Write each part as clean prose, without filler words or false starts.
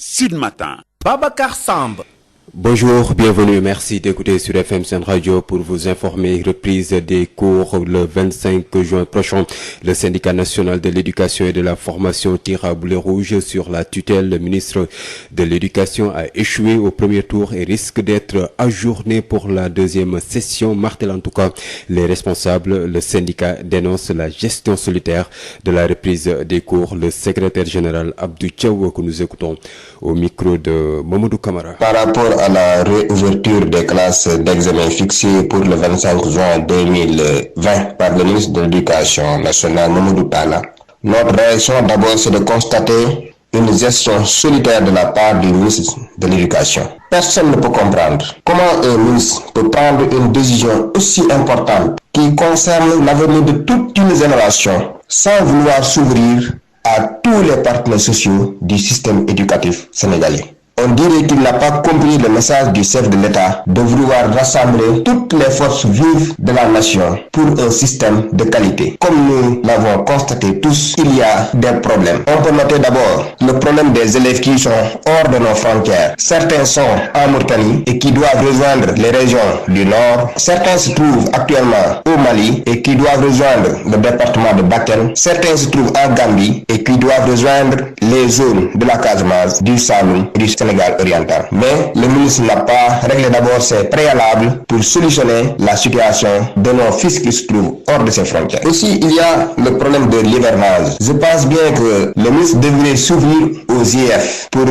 Sud Matin. Babacar Samb. Bonjour, bienvenue, merci d'écouter sur FM Sen Radio pour vous informer. Reprise des cours le 25 juin prochain. Le syndicat national de l'éducation et de la formation tire à boulet rouge sur la tutelle. Le ministre de l'éducation a échoué au premier tour et risque d'être ajourné pour la deuxième session. Martel en tout cas, les responsables, le syndicat dénonce la gestion solitaire de la reprise des cours. Le secrétaire général Abdou Thiaw que nous écoutons au micro de Mamadou Kamara. Par rapport à la réouverture des classes d'examen fixées pour le 25 juin 2020 par le ministre de l'Éducation nationale, Mamadou Talla, notre réaction d'abord c'est de constater une gestion solitaire de la part du ministre de l'Éducation. Personne ne peut comprendre comment un ministre peut prendre une décision aussi importante qui concerne l'avenir de toute une génération sans vouloir s'ouvrir à tous les partenaires sociaux du système éducatif sénégalais. On dirait qu'il n'a pas compris le message du chef de l'État de vouloir rassembler toutes les forces vives de la nation pour un système de qualité. Comme nous l'avons constaté tous, il y a des problèmes. On peut noter d'abord le problème des élèves qui sont hors de nos frontières. Certains sont en Mauritanie et qui doivent rejoindre les régions du Nord. Certains se trouvent actuellement au Mali et qui doivent rejoindre le département de Bakel. Certains se trouvent en Gambie et qui doivent rejoindre les zones de la Casamance, du Saloum et du Sénégal oriental. Mais le ministre n'a pas réglé d'abord ses préalables pour solutionner la situation de nos fils qui se trouvent hors de ses frontières. Aussi, il y a le problème de l'hivernage. Je pense bien que le ministre devrait s'ouvrir aux IF pour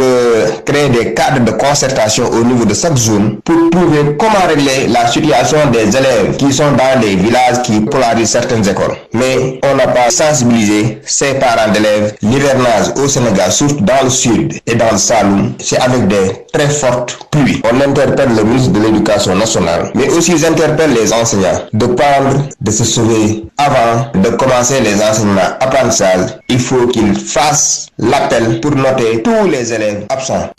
créer des cadres de concertation au niveau de chaque zone pour trouver comment régler la situation des élèves qui sont dans les villages qui polarisent certaines écoles. Mais on n'a pas sensibilisé ces parents d'élèves. L'hivernage au Sénégal, surtout dans le sud et dans le Saloum, c'est avec des très fortes pluies. On interpelle le ministre de l'Éducation nationale, mais aussi j'interpelle les enseignants de prendre, de se sauver avant de commencer les enseignements apprentissages. Il faut qu'ils fassent l'appel pour noter tous les élèves absents.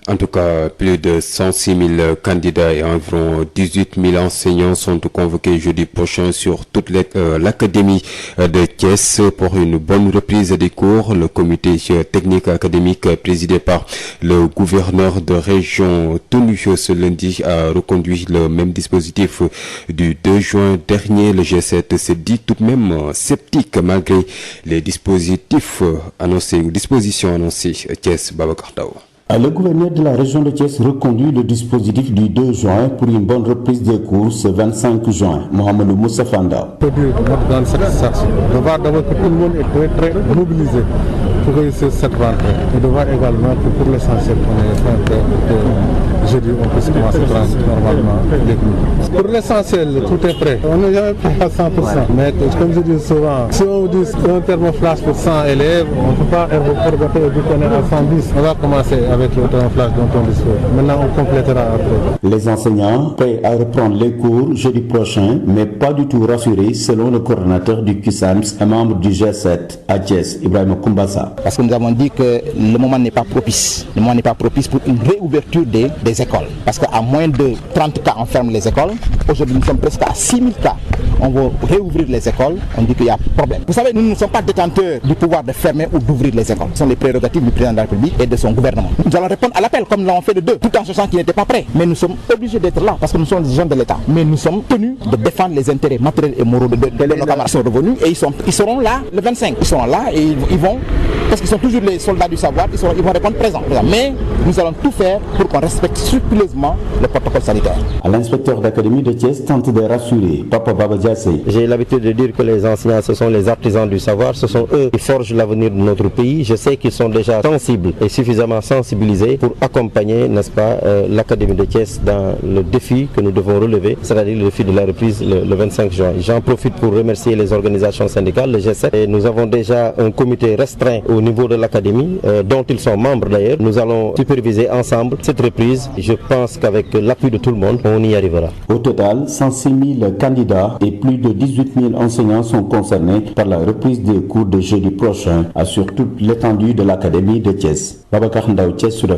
En tout cas, plus de 106 000 candidats et environ 18 000 enseignants sont convoqués jeudi prochain sur toute l'académie de Thiès pour une bonne reprise des cours. Le comité technique académique présidé par le gouverneur de région tenu ce lundi a reconduit le même dispositif du 2 juin dernier. Le G7 s'est dit tout de même sceptique malgré les dispositions annoncées. Thiès, Babacar Taw. Le gouverneur de la région de Thiès reconduit le dispositif du 2 juin pour une bonne reprise des cours ce 25 juin. Mohamed Moussa Fanda. Pour dire notre grande satisfaction, de voir d'abord que tout le monde est très mobilisé pour réussir cette rentrée. Et de voir également que pour l'essentiel, on est fin prêt pour que jeudi on puisse commencer normalement les cours. Pour l'essentiel, tout est prêt. On n'est jamais prêt à 100%. Mais comme je dis souvent, si on dit un thermoflash pour 100 élèves, on ne peut pas reporter et dire qu'on est à 110. On va commencer avec le thermoflash dont on dispose. Maintenant, on complétera après. Les enseignants prêts à reprendre les cours jeudi prochain, mais pas du tout rassurés selon le coordonnateur du QSAMS, un membre du G7 à Thiès, Ibrahim Koumbassa. Parce que nous avons dit que le moment n'est pas propice. Le moment n'est pas propice pour une réouverture des écoles. Parce qu'à moins de 30 cas, on ferme les écoles. Aujourd'hui, nous sommes presque à 6 000 cas. On va réouvrir les écoles. On dit qu'il y a problème. Vous savez, nous ne sommes pas détenteurs du pouvoir de fermer ou d'ouvrir les écoles. Ce sont les prérogatives du président de la République et de son gouvernement. Nous allons répondre à l'appel comme nous l'avons fait de deux, tout en sachant qu'ils n'étaient pas prêts. Mais nous sommes obligés d'être là parce que nous sommes des gens de l'État. Mais nous sommes tenus de défendre les intérêts matériels et moraux de nos camarades. Ils sont revenus et ils seront là le 25. Ils seront là et ils vont, parce qu'ils sont toujours les soldats du savoir, ils vont répondre présent. Mais nous allons tout faire pour qu'on respecte scrupuleusement le protocole sanitaire. L'inspecteur d'académie de Thiès tente de rassurer Papa Baba Diassé. J'ai l'habitude de dire que les enseignants, ce sont les artisans du savoir, ce sont eux qui forgent l'avenir de notre pays. Je sais qu'ils sont déjà sensibles et suffisamment sensibilisés pour accompagner, n'est-ce pas, l'académie de Thiès dans le défi que nous devons relever, c'est-à-dire le défi de la reprise le 25 juin. J'en profite pour remercier les organisations syndicales, le G7. Et nous avons déjà un comité restreint au niveau de l'académie, dont ils sont membres d'ailleurs. Nous allons superviser ensemble cette reprise. Je pense qu'avec l'appui de tout le monde, on y arrivera. Au total, 106 000 candidats et plus de 18 000 enseignants sont concernés par la reprise des cours de jeudi prochain sur toute l'étendue de l'académie de Thiès. Babacar Ndaw, Thiès, Sud.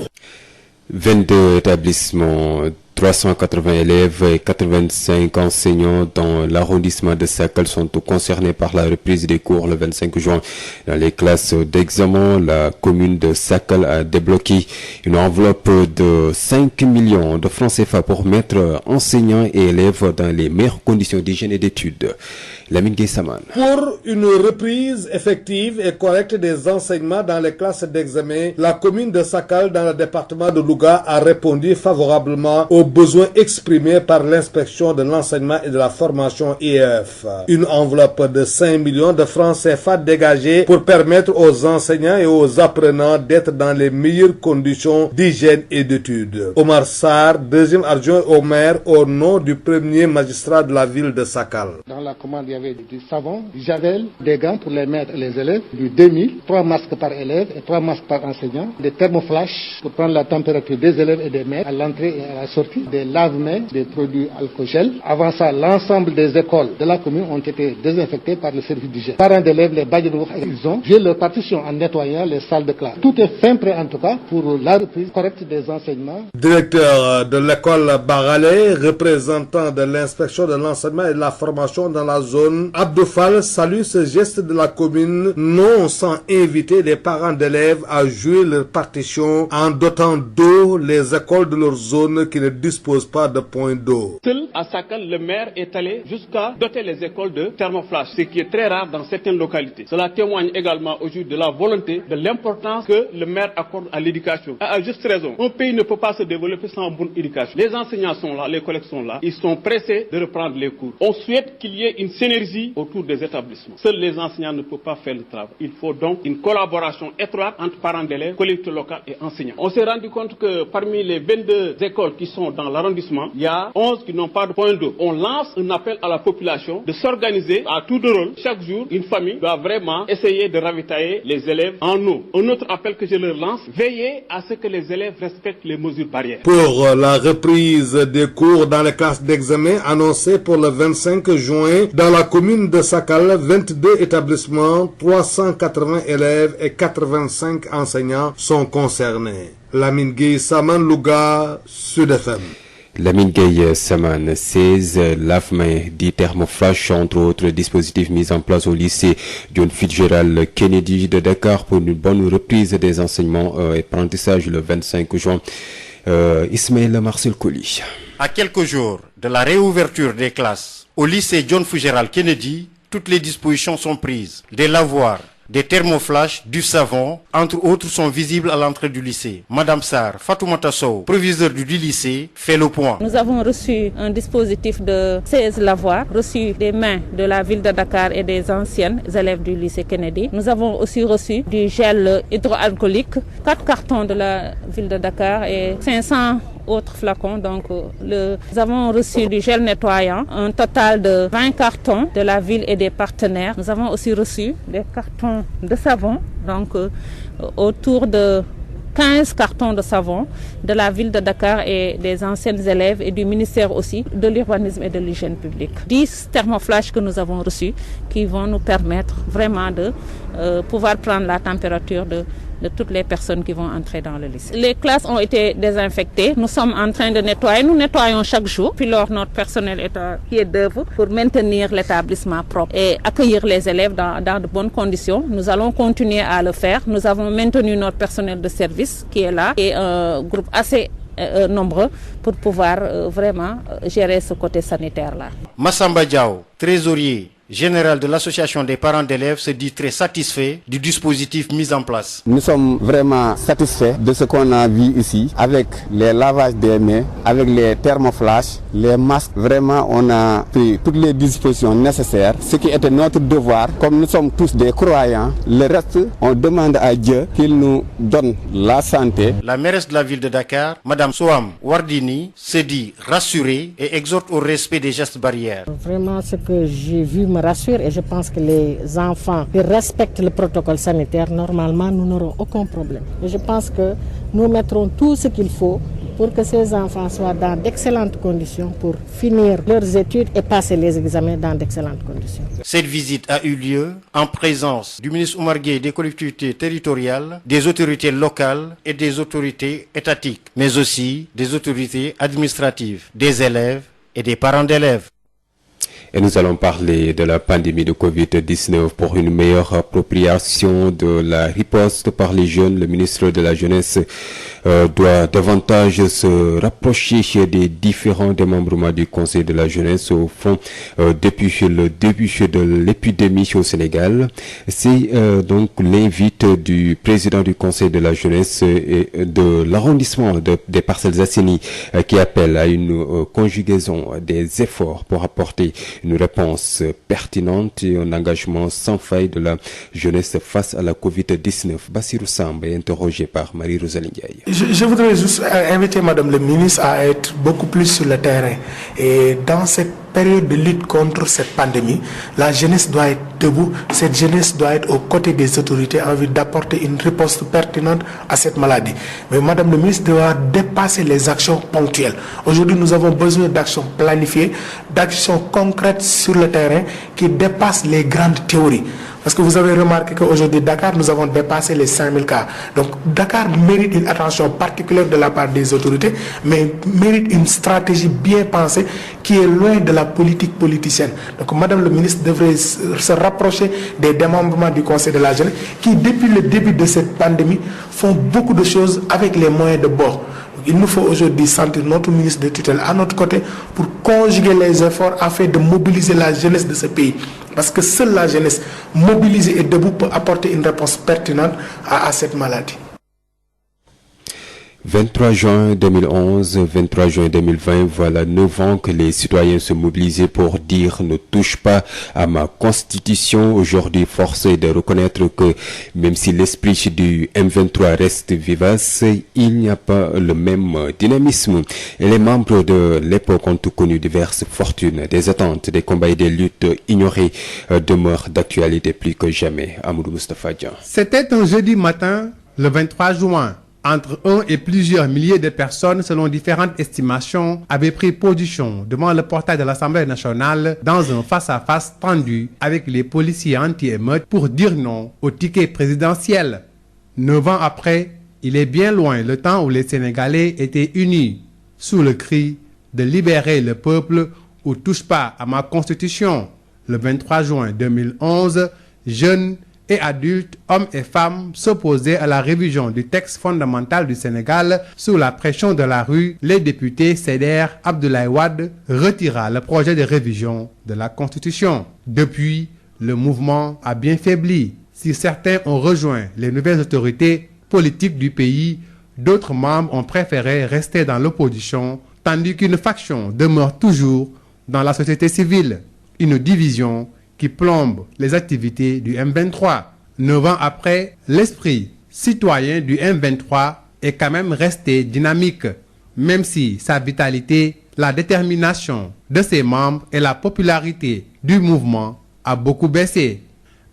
22 établissements 380 élèves et 85 enseignants dans l'arrondissement de Sakal sont concernés par la reprise des cours le 25 juin. Dans les classes d'examen, la commune de Sakal a débloqué une enveloppe de 5 millions de francs CFA pour mettre enseignants et élèves dans les meilleures conditions d'hygiène et d'études. Lamine Gueye Saman. Pour une reprise effective et correcte des enseignements dans les classes d'examen, la commune de Sakal dans le département de Louga a répondu favorablement aux besoins exprimés par l'inspection de l'enseignement et de la formation IEF. Une enveloppe de 5 millions de francs CFA dégagée pour permettre aux enseignants et aux apprenants d'être dans les meilleures conditions d'hygiène et d'études. Omar Sarr, deuxième adjoint au maire au nom du premier magistrat de la ville de Sakal. Dans la commande, il y avait du savon, du javel, des gants pour les maîtres et les élèves, du 2000, 3 masques par élève et 3 masques par enseignant, des thermoflash pour prendre la température des élèves et des maîtres à l'entrée et à la sortie, des lave-mains, des produits alcool-gel. Avant ça, l'ensemble des écoles de la commune ont été désinfectées par le service d'hygiène. Parents d'élèves, les badges de voix, ils ont joué leur partition en nettoyant les salles de classe. Tout est fin prêt en tout cas pour la reprise correcte des enseignements. Directeur de l'école Baralé, représentant de l'inspection de l'enseignement et de la formation dans la zone, Abdou Fall salue ce geste de la commune, non sans inviter les parents d'élèves à jouer leur partition en dotant d'eau les écoles de leur zone qui ne disposent pas de points d'eau. Seul à Sakal, le maire est allé jusqu'à doter les écoles de thermoflash, ce qui est très rare dans certaines localités. Cela témoigne également aujourd'hui de la volonté, de l'importance que le maire accorde à l'éducation. À juste raison, un pays ne peut pas se développer sans bonne éducation. Les enseignants sont là, les collègues sont là, ils sont pressés de reprendre les cours. On souhaite qu'il y ait une synergie autour des établissements. Seuls les enseignants ne peuvent pas faire le travail. Il faut donc une collaboration étroite entre parents d'élèves, collectivités locales et enseignants. On s'est rendu compte que parmi les 22 écoles qui sont dans l'arrondissement, il y a 11 qui n'ont pas de point d'eau. On lance un appel à la population de s'organiser à tour de rôle. Chaque jour, une famille doit vraiment essayer de ravitailler les élèves en eau. Un autre appel que je leur lance, veillez à ce que les élèves respectent les mesures barrières. Pour la reprise des cours dans les classes d'examen annoncées pour le 25 juin, dans la commune de Sakal, 22 établissements, 380 élèves et 85 enseignants sont concernés. Lamine Gueye Saman, Louga, Sud FM. Lamine Gueye Saman, 16 lave-mains, 10 thermoflash, entre autres dispositifs mis en place au lycée John Fitzgerald Kennedy de Dakar pour une bonne reprise des enseignements et apprentissages le 25 juin. Ismaël Marcel Colli. À quelques jours de la réouverture des classes au lycée John Fitzgerald Kennedy, toutes les dispositions sont prises. Des lavoirs, des thermoflash, du savon, entre autres, sont visibles à l'entrée du lycée. Madame Sarr, Fatoumata Sow, proviseur du lycée, fait le point. Nous avons reçu un dispositif de 16 lavoirs, reçu des mains de la ville de Dakar et des anciennes élèves du lycée Kennedy. Nous avons aussi reçu du gel hydroalcoolique, 4 cartons de la ville de Dakar et 500 autres flacons. Donc, nous avons reçu du gel nettoyant, un total de 20 cartons de la ville et des partenaires. Nous avons aussi reçu des cartons de savon, donc autour de 15 cartons de savon de la ville de Dakar et des anciennes élèves et du ministère aussi de l'urbanisme et de l'hygiène publique. 10 thermoflash que nous avons reçus qui vont nous permettre vraiment de pouvoir prendre la température de toutes les personnes qui vont entrer dans le lycée. Les classes ont été désinfectées. Nous sommes en train de nettoyer. Nous nettoyons chaque jour. Puis lors, notre personnel est à pied d'œuvre pour maintenir l'établissement propre et accueillir les élèves dans de bonnes conditions. Nous allons continuer à le faire. Nous avons maintenu notre personnel de service qui est là et un groupe assez nombreux pour pouvoir vraiment gérer ce côté sanitaire-là. Massamba Diao, trésorier général de l'association des parents d'élèves, se dit très satisfait du dispositif mis en place. Nous sommes vraiment satisfaits de ce qu'on a vu ici, avec les lavages des mains, avec les thermoflash, les masques. Vraiment, on a pris toutes les dispositions nécessaires, ce qui était notre devoir. Comme nous sommes tous des croyants, le reste, on demande à Dieu qu'il nous donne la santé. La mairesse de la ville de Dakar, Madame Soham Wardini, se dit rassurée et exhorte au respect des gestes barrières. Vraiment, ce que j'ai vu me rassure et je pense que les enfants qui respectent le protocole sanitaire, normalement, nous n'aurons aucun problème. Et je pense que nous mettrons tout ce qu'il faut pour que ces enfants soient dans d'excellentes conditions pour finir leurs études et passer les examens dans d'excellentes conditions. Cette visite a eu lieu en présence du ministre Oumar Gueye des collectivités territoriales, des autorités locales et des autorités étatiques, mais aussi des autorités administratives, des élèves et des parents d'élèves. Et nous allons parler de la pandémie de Covid-19 pour une meilleure appropriation de la riposte par les jeunes. Le ministre de la Jeunesse doit davantage se rapprocher des différents démembrements du Conseil de la Jeunesse. Au fond, depuis le début de l'épidémie au Sénégal, c'est donc l'invite du président du Conseil de la Jeunesse et de l'arrondissement des Parcelles Assainies qui appelle à une conjugaison des efforts pour apporter une réponse pertinente et un engagement sans faille de la jeunesse face à la Covid-19. Bassirou Samba est interrogé par Marie-Rosalie Ndiaye. Je voudrais juste inviter Madame le ministre à être beaucoup plus sur le terrain. Et dans cette période de lutte contre cette pandémie, la jeunesse doit être debout. Cette jeunesse doit être aux côtés des autorités en vue d'apporter une réponse pertinente à cette maladie. Mais Madame le ministre doit dépasser les actions ponctuelles. Aujourd'hui, nous avons besoin d'actions planifiées, d'actions concrètes sur le terrain qui dépassent les grandes théories. Parce que vous avez remarqué qu'aujourd'hui, Dakar, nous avons dépassé les 5000 cas. Donc, Dakar mérite une attention particulière de la part des autorités, mais mérite une stratégie bien pensée qui est loin de la politique politicienne. Donc, Madame le ministre devrait se rapprocher des démembrements du Conseil de la Jeunesse qui, depuis le début de cette pandémie, font beaucoup de choses avec les moyens de bord. Il nous faut aujourd'hui sentir notre ministre de tutelle à notre côté pour conjuguer les efforts afin de mobiliser la jeunesse de ce pays. Parce que seule la jeunesse mobilisée et debout peut apporter une réponse pertinente à cette maladie. 23 juin 2011, 23 juin 2020, voilà 9 ans que les citoyens se mobilisaient pour dire « ne touche pas à ma constitution ». Aujourd'hui, force est de reconnaître que même si l'esprit du M23 reste vivace, il n'y a pas le même dynamisme. Et les membres de l'époque ont connu diverses fortunes, des attentes, des combats et des luttes ignorées demeurent d'actualité plus que jamais. Amadou Moustapha Dian. C'était un jeudi matin, le 23 juin. Entre 1 et plusieurs milliers de personnes, selon différentes estimations, avaient pris position devant le portail de l'Assemblée nationale dans un face-à-face tendu avec les policiers anti-émeutes pour dire non au ticket présidentiel. 9 ans après, il est bien loin le temps où les Sénégalais étaient unis sous le cri de libérer le peuple ou touche pas à ma constitution. Le 23 juin 2011, jeunes et adultes, hommes et femmes, s'opposaient à la révision du texte fondamental du Sénégal. Sous la pression de la rue, les députés cédèrent Abdoulaye Wade retira le projet de révision de la Constitution. Depuis, le mouvement a bien faibli. Si certains ont rejoint les nouvelles autorités politiques du pays, d'autres membres ont préféré rester dans l'opposition, tandis qu'une faction demeure toujours dans la société civile. Une division qui plombe les activités du M23. 9 ans après, l'esprit citoyen du M23 est quand même resté dynamique, même si sa vitalité, la détermination de ses membres et la popularité du mouvement a beaucoup baissé.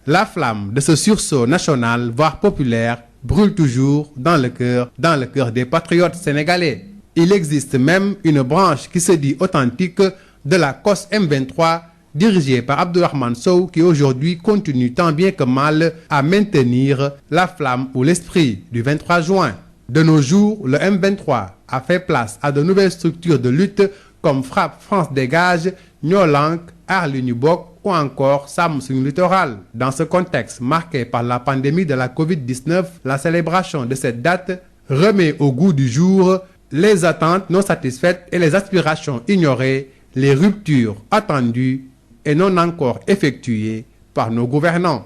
La flamme de ce sursaut national, voire populaire, brûle toujours dans le cœur des patriotes sénégalais. Il existe même une branche qui se dit authentique de la COS M23, dirigé par Abdourahmane Sow, qui aujourd'hui continue tant bien que mal à maintenir la flamme ou l'esprit du 23 juin. De nos jours, le M23 a fait place à de nouvelles structures de lutte comme Frappe France Dégage, Nyolank, Aar Li Ñu Bokk ou encore Sàmm Suñu Littoral. Dans ce contexte marqué par la pandémie de la Covid-19, la célébration de cette date remet au goût du jour les attentes non satisfaites et les aspirations ignorées, les ruptures attendues et non encore effectuées par nos gouvernants.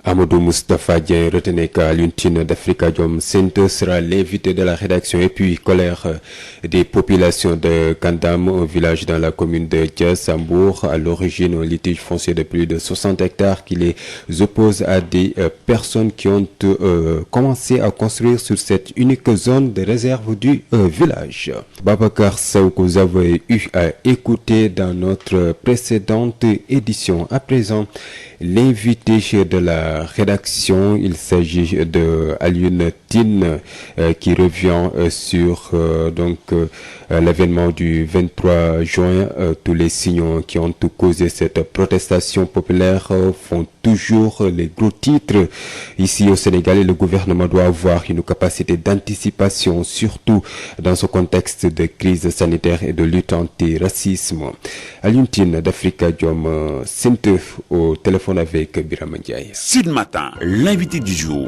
Amadou Moustapha Dieng, retenez qu'Alioune Tine d'Afrikajom Center sera l'invité de la rédaction. Et puis colère des populations de Kandam, un village dans la commune de Diassambour, à l'origine un litige foncier de plus de 60 hectares qui les oppose à des personnes qui ont commencé à construire sur cette unique zone de réserve du village. Babacar Sow, que vous avez eu à écouter dans notre précédente édition. À présent, l'invité de la rédaction, il s'agit de Alioune Tine. Tine qui revient sur l'événement du 23 juin. Tous les signaux qui ont causé cette protestation populaire font toujours les gros titres. Ici au Sénégal, le gouvernement doit avoir une capacité d'anticipation, surtout dans ce contexte de crise sanitaire et de lutte anti-racisme. Alioune Tine d'Africa Diom Sinte au téléphone avec Birama Ndiaye. Sud Matin, l'invité du jour.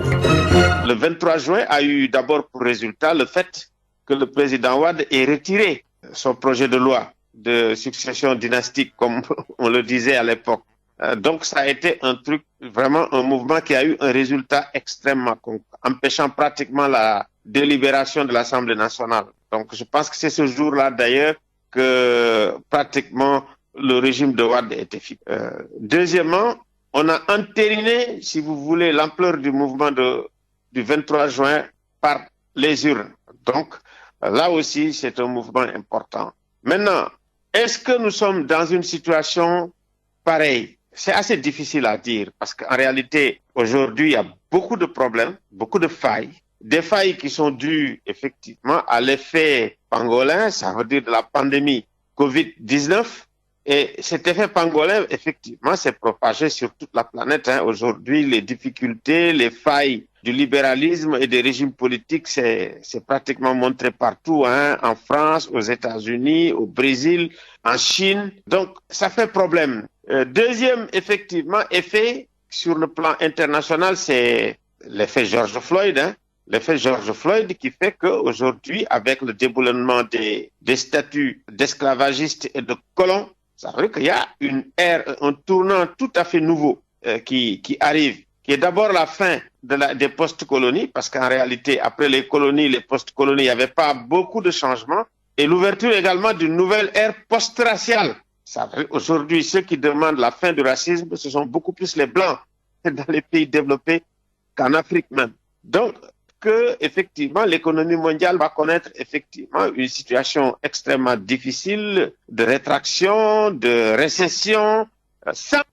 Le 23 juin a eu d'abord pour résultat le fait que le président Wade ait retiré son projet de loi de succession dynastique, comme on le disait à l'époque. Donc ça a été vraiment un mouvement qui a eu un résultat extrêmement concret, empêchant pratiquement la délibération de l'Assemblée nationale. Donc je pense que c'est ce jour-là d'ailleurs que pratiquement le régime de Wade était fini. Deuxièmement, on a entériné, si vous voulez, l'ampleur du mouvement du 23 juin par les urnes. Donc là aussi, c'est un mouvement important. Maintenant, est-ce que nous sommes dans une situation pareille? C'est assez difficile à dire parce qu'en réalité, aujourd'hui, il y a beaucoup de problèmes, beaucoup de failles. Des failles qui sont dues effectivement à l'effet pangolin, ça veut dire de la pandémie Covid-19. Et cet effet pangolin, effectivement, s'est propagé sur toute la planète. Aujourd'hui, les difficultés, les failles du libéralisme et des régimes politiques, c'est pratiquement montré partout, en France, aux États-Unis, au Brésil, en Chine. Donc, ça fait problème. Deuxième, effectivement, effet sur le plan international, c'est l'effet George Floyd. L'effet George Floyd qui fait qu'aujourd'hui, avec le déboulonnement des statuts d'esclavagistes et de colons, ça veut dire qu'il y a une ère, un tournant tout à fait nouveau qui arrive, qui est d'abord la fin des post-colonies, parce qu'en réalité, après les colonies, les post-colonies, il n'y avait pas beaucoup de changements, et l'ouverture également d'une nouvelle ère post-raciale. Aujourd'hui, ceux qui demandent la fin du racisme, ce sont beaucoup plus les Blancs dans les pays développés qu'en Afrique même. Donc, que effectivement l'économie mondiale va connaître effectivement une situation extrêmement difficile de rétraction, de récession, ça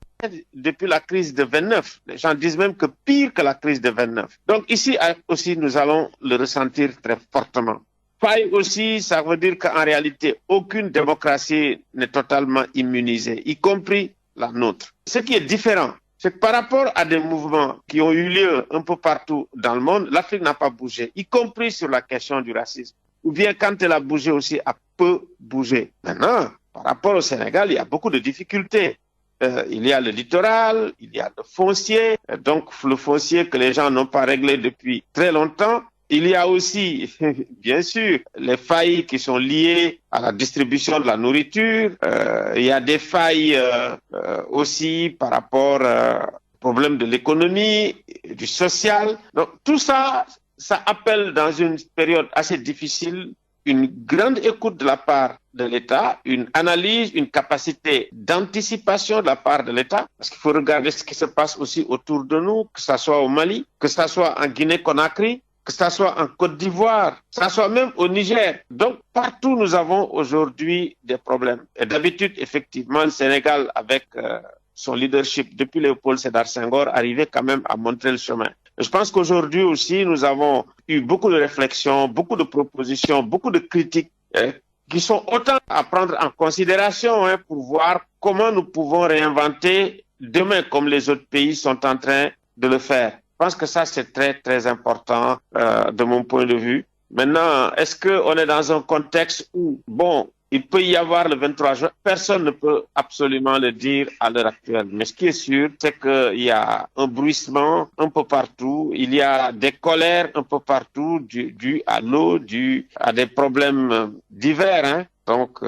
depuis la crise de 29. Les gens disent même que pire que la crise de 29. Donc ici aussi nous allons le ressentir très fortement. Faille aussi, ça veut dire qu'en réalité aucune démocratie n'est totalement immunisée, y compris la nôtre. Ce qui est différent, c'est que par rapport à des mouvements qui ont eu lieu un peu partout dans le monde, l'Afrique n'a pas bougé, y compris sur la question du racisme. Ou bien quand elle a bougé aussi, a peu bougé. Maintenant, par rapport au Sénégal, il y a beaucoup de difficultés. Il y a le littoral, il y a le foncier, donc le foncier que les gens n'ont pas réglé depuis très longtemps. Il y a aussi, bien sûr, les failles qui sont liées à la distribution de la nourriture. Il y a des failles aussi par rapport au problème de l'économie, du social. Donc tout ça, ça appelle dans une période assez difficile une grande écoute de la part de l'État, une analyse, une capacité d'anticipation de la part de l'État, parce qu'il faut regarder ce qui se passe aussi autour de nous, que ça soit au Mali, que ça soit en Guinée-Conakry, que ça soit en Côte d'Ivoire, que ça soit même au Niger. Donc, partout, nous avons aujourd'hui des problèmes. Et d'habitude, effectivement, le Sénégal, avec son leadership depuis Léopold Sédar Senghor, arrivait quand même à montrer le chemin. Et je pense qu'aujourd'hui aussi, nous avons eu beaucoup de réflexions, beaucoup de propositions, beaucoup de critiques qui sont autant à prendre en considération pour voir comment nous pouvons réinventer demain comme les autres pays sont en train de le faire. Je pense que ça, c'est très, très important de mon point de vue. Maintenant, est-ce qu'on est dans un contexte où, bon, il peut y avoir le 23 juin, personne ne peut absolument le dire à l'heure actuelle. Mais ce qui est sûr, c'est qu'il y a un bruissement un peu partout, il y a des colères un peu partout, dû à l'eau, dû à des problèmes divers. Donc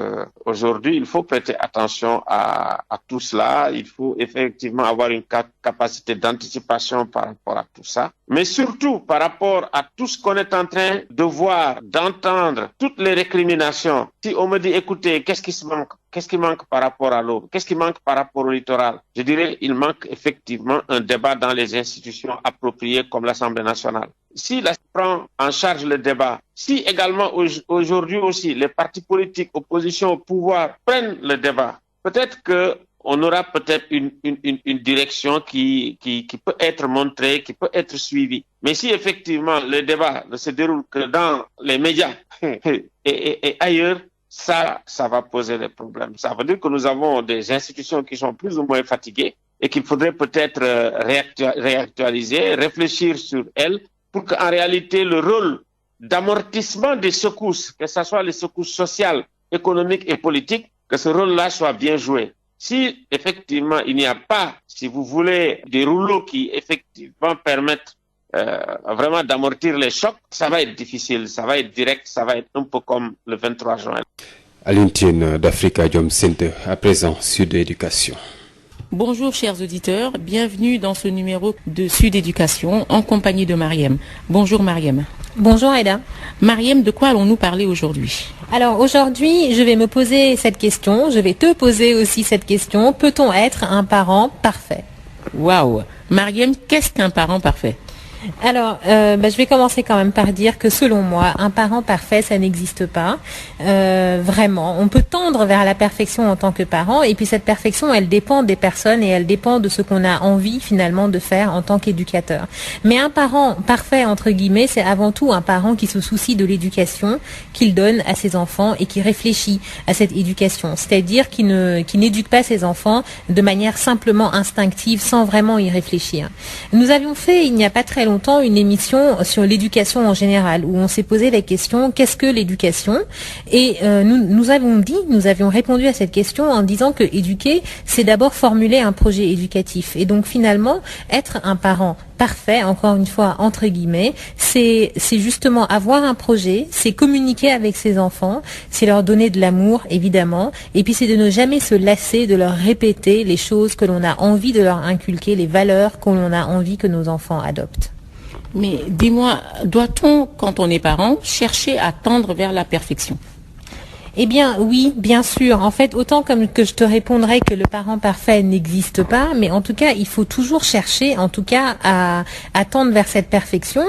aujourd'hui, il faut prêter attention à tout cela. Il faut effectivement avoir une capacité d'anticipation par rapport à tout ça. Mais surtout par rapport à tout ce qu'on est en train de voir, d'entendre, toutes les récriminations. Si on me dit, écoutez, qu'est-ce qui se manque? Qu'est-ce qui manque par rapport à l'eau? Qu'est-ce qui manque par rapport au littoral? Je dirais, il manque effectivement un débat dans les institutions appropriées comme l'Assemblée nationale. Si la prend en charge le débat, si également aujourd'hui aussi les partis politiques, opposition au pouvoir prennent le débat, peut-être que on aura peut-être une direction qui peut être montrée, qui peut être suivie. Mais si effectivement le débat ne se déroule que dans les médias et ailleurs, ça va poser des problèmes. Ça veut dire que nous avons des institutions qui sont plus ou moins fatiguées et qu'il faudrait peut-être réactualiser, réfléchir sur elles pour qu'en réalité le rôle d'amortissement des secousses, que ce soit les secousses sociales, économiques et politiques, que ce rôle-là soit bien joué. Si effectivement il n'y a pas, si vous voulez, des rouleaux qui effectivement permettent vraiment d'amortir les chocs, ça va être difficile, ça va être direct, ça va être un peu comme le 23 juin. Alioune d'Africa Diom Center, à présent Sud Éducation. Bonjour chers auditeurs, bienvenue dans ce numéro de Sud Éducation en compagnie de Mariem. Bonjour Mariem. Bonjour Aïda. Mariem, de quoi allons-nous parler aujourd'hui? Alors aujourd'hui, je vais me poser cette question, je vais te poser aussi cette question. Peut-on être un parent parfait? Waouh. Mariem, qu'est-ce qu'un parent parfait? Alors, je vais commencer quand même par dire que selon moi, un parent parfait, ça n'existe pas. Vraiment, on peut tendre vers la perfection en tant que parent, et puis cette perfection, elle dépend des personnes et elle dépend de ce qu'on a envie finalement de faire en tant qu'éducateur. Mais un parent parfait, entre guillemets, c'est avant tout un parent qui se soucie de l'éducation qu'il donne à ses enfants et qui réfléchit à cette éducation. C'est-à-dire qui n'éduque pas ses enfants de manière simplement instinctive, sans vraiment y réfléchir. Nous avions fait, il n'y a pas très longtemps, une émission sur l'éducation en général où on s'est posé la question qu'est-ce que l'éducation, et nous avions répondu à cette question en disant que éduquer, c'est d'abord formuler un projet éducatif, et donc finalement être un parent parfait, encore une fois entre guillemets, c'est justement avoir un projet, c'est communiquer avec ses enfants, c'est leur donner de l'amour évidemment, et puis c'est de ne jamais se lasser de leur répéter les choses que l'on a envie de leur inculquer, les valeurs que l'on a envie que nos enfants adoptent. Mais dis-moi, doit-on, quand on est parent, chercher à tendre vers la perfection? Eh bien, oui, bien sûr. En fait, autant comme que je te répondrais que le parent parfait n'existe pas, mais en tout cas, il faut toujours chercher, en tout cas, à tendre vers cette perfection.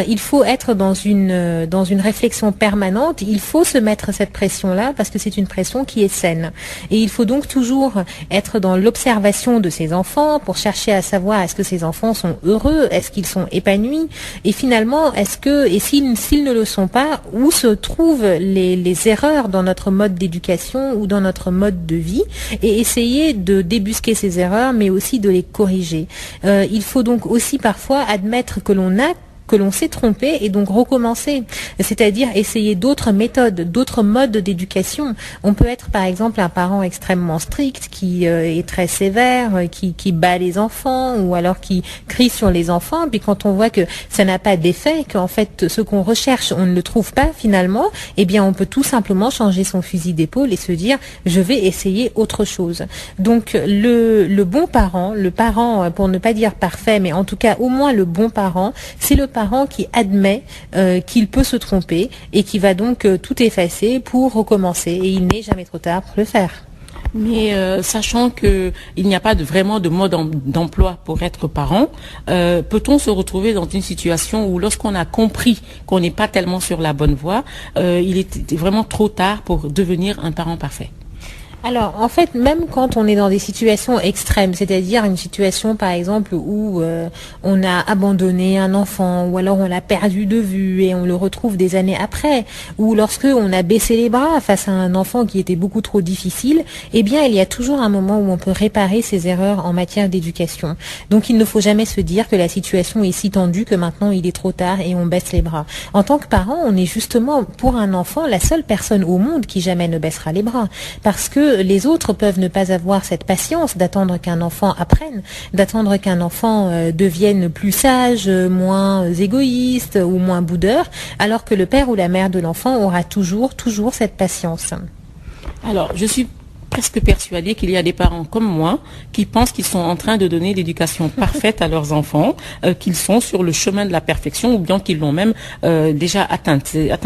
Il faut être dans une réflexion permanente. Il faut se mettre cette pression-là parce que c'est une pression qui est saine. Et il faut donc toujours être dans l'observation de ses enfants pour chercher à savoir est-ce que ces enfants sont heureux, est-ce qu'ils sont épanouis, et finalement, s'ils ne le sont pas, où se trouvent les erreurs dans notre mode d'éducation ou dans notre mode de vie, et essayer de débusquer ces erreurs mais aussi de les corriger. Il faut donc aussi parfois admettre que l'on s'est trompé et donc recommencer, c'est-à-dire essayer d'autres méthodes, d'autres modes d'éducation. On peut être par exemple un parent extrêmement strict qui est très sévère, qui bat les enfants ou alors qui crie sur les enfants, puis quand on voit que ça n'a pas d'effet, qu'en fait ce qu'on recherche on ne le trouve pas finalement, eh bien on peut tout simplement changer son fusil d'épaule et se dire je vais essayer autre chose. Donc le bon parent, le parent pour ne pas dire parfait, mais en tout cas au moins le bon parent, c'est le parent qui admet qu'il peut se tromper et qui va donc tout effacer pour recommencer, et il n'est jamais trop tard pour le faire. Mais sachant qu'il n'y a pas vraiment de mode d'emploi pour être parent, peut-on se retrouver dans une situation où lorsqu'on a compris qu'on n'est pas tellement sur la bonne voie, il est vraiment trop tard pour devenir un parent parfait? Alors, en fait, même quand on est dans des situations extrêmes, c'est-à-dire une situation, par exemple, où on a abandonné un enfant, ou alors on l'a perdu de vue et on le retrouve des années après, ou lorsque on a baissé les bras face à un enfant qui était beaucoup trop difficile, eh bien, il y a toujours un moment où on peut réparer ses erreurs en matière d'éducation. Donc, il ne faut jamais se dire que la situation est si tendue que maintenant il est trop tard et on baisse les bras. En tant que parent, on est justement, pour un enfant, la seule personne au monde qui jamais ne baissera les bras, parce que les autres peuvent ne pas avoir cette patience d'attendre qu'un enfant apprenne, d'attendre qu'un enfant devienne plus sage, moins égoïste ou moins boudeur, alors que le père ou la mère de l'enfant aura toujours cette patience. Alors, je suis presque persuadée qu'il y a des parents comme moi qui pensent qu'ils sont en train de donner l'éducation parfaite à leurs enfants, qu'ils sont sur le chemin de la perfection ou bien qu'ils l'ont même déjà atteint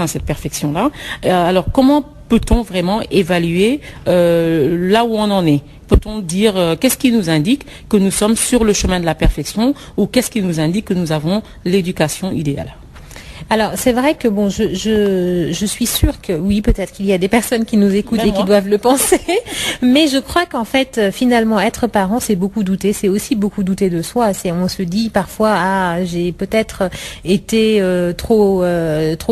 cette perfection-là. Alors, comment peut-on vraiment évaluer là où on en est? Peut-on dire qu'est-ce qui nous indique que nous sommes sur le chemin de la perfection ou qu'est-ce qui nous indique que nous avons l'éducation idéale? Alors c'est vrai que bon, je suis sûre que oui, peut-être qu'il y a des personnes qui nous écoutent et qui doivent le penser, mais je crois qu'en fait finalement être parent c'est beaucoup douter, c'est aussi beaucoup douter de soi. On se dit parfois j'ai peut-être été trop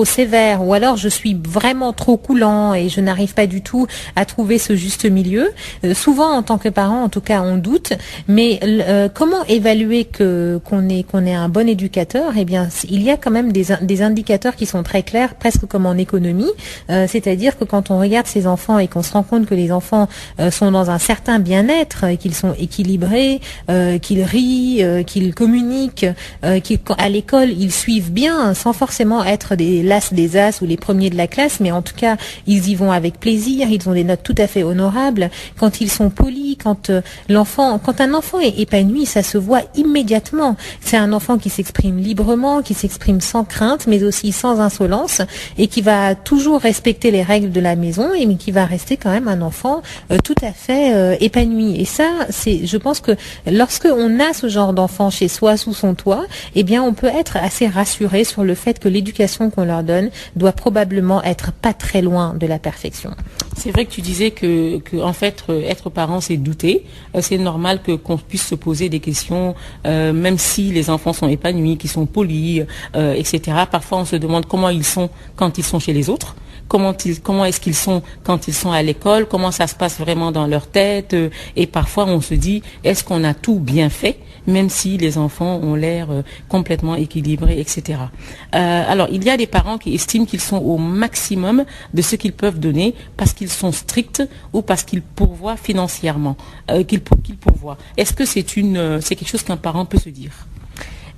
sévère, ou alors je suis vraiment trop coulant et je n'arrive pas du tout à trouver ce juste milieu. Souvent en tant que parent, en tout cas, on doute, mais comment évaluer qu'on est un bon éducateur? Eh bien, il y a quand même des indicateurs qui sont très clairs, presque comme en économie, c'est-à-dire que quand on regarde ces enfants et qu'on se rend compte que les enfants sont dans un certain bien-être, qu'ils sont équilibrés, qu'ils rient, qu'ils communiquent, qu'à l'école ils suivent bien, sans forcément être des as ou les premiers de la classe, mais en tout cas ils y vont avec plaisir, ils ont des notes tout à fait honorables, quand ils sont polis, quand un enfant est épanoui, ça se voit immédiatement. C'est un enfant qui s'exprime librement, qui s'exprime sans crainte, mais aussi sans insolence, et qui va toujours respecter les règles de la maison, mais qui va rester quand même un enfant tout à fait épanoui. Et ça, je pense que lorsque on a ce genre d'enfant chez soi, sous son toit, eh bien, on peut être assez rassuré sur le fait que l'éducation qu'on leur donne doit probablement être pas très loin de la perfection. C'est vrai que tu disais que en fait, être parent, c'est douter. C'est normal qu'on puisse se poser des questions, même si les enfants sont épanouis, qu'ils sont polis, etc. Parfois, on se demande comment ils sont quand ils sont chez les autres. Comment est-ce qu'ils sont quand ils sont à l'école, comment ça se passe vraiment dans leur tête, et parfois on se dit, est-ce qu'on a tout bien fait, même si les enfants ont l'air complètement équilibrés, etc. Alors, il y a des parents qui estiment qu'ils sont au maximum de ce qu'ils peuvent donner parce qu'ils sont stricts ou parce qu'ils pourvoient financièrement, qu'ils pourvoient. Est-ce que c'est quelque chose qu'un parent peut se dire?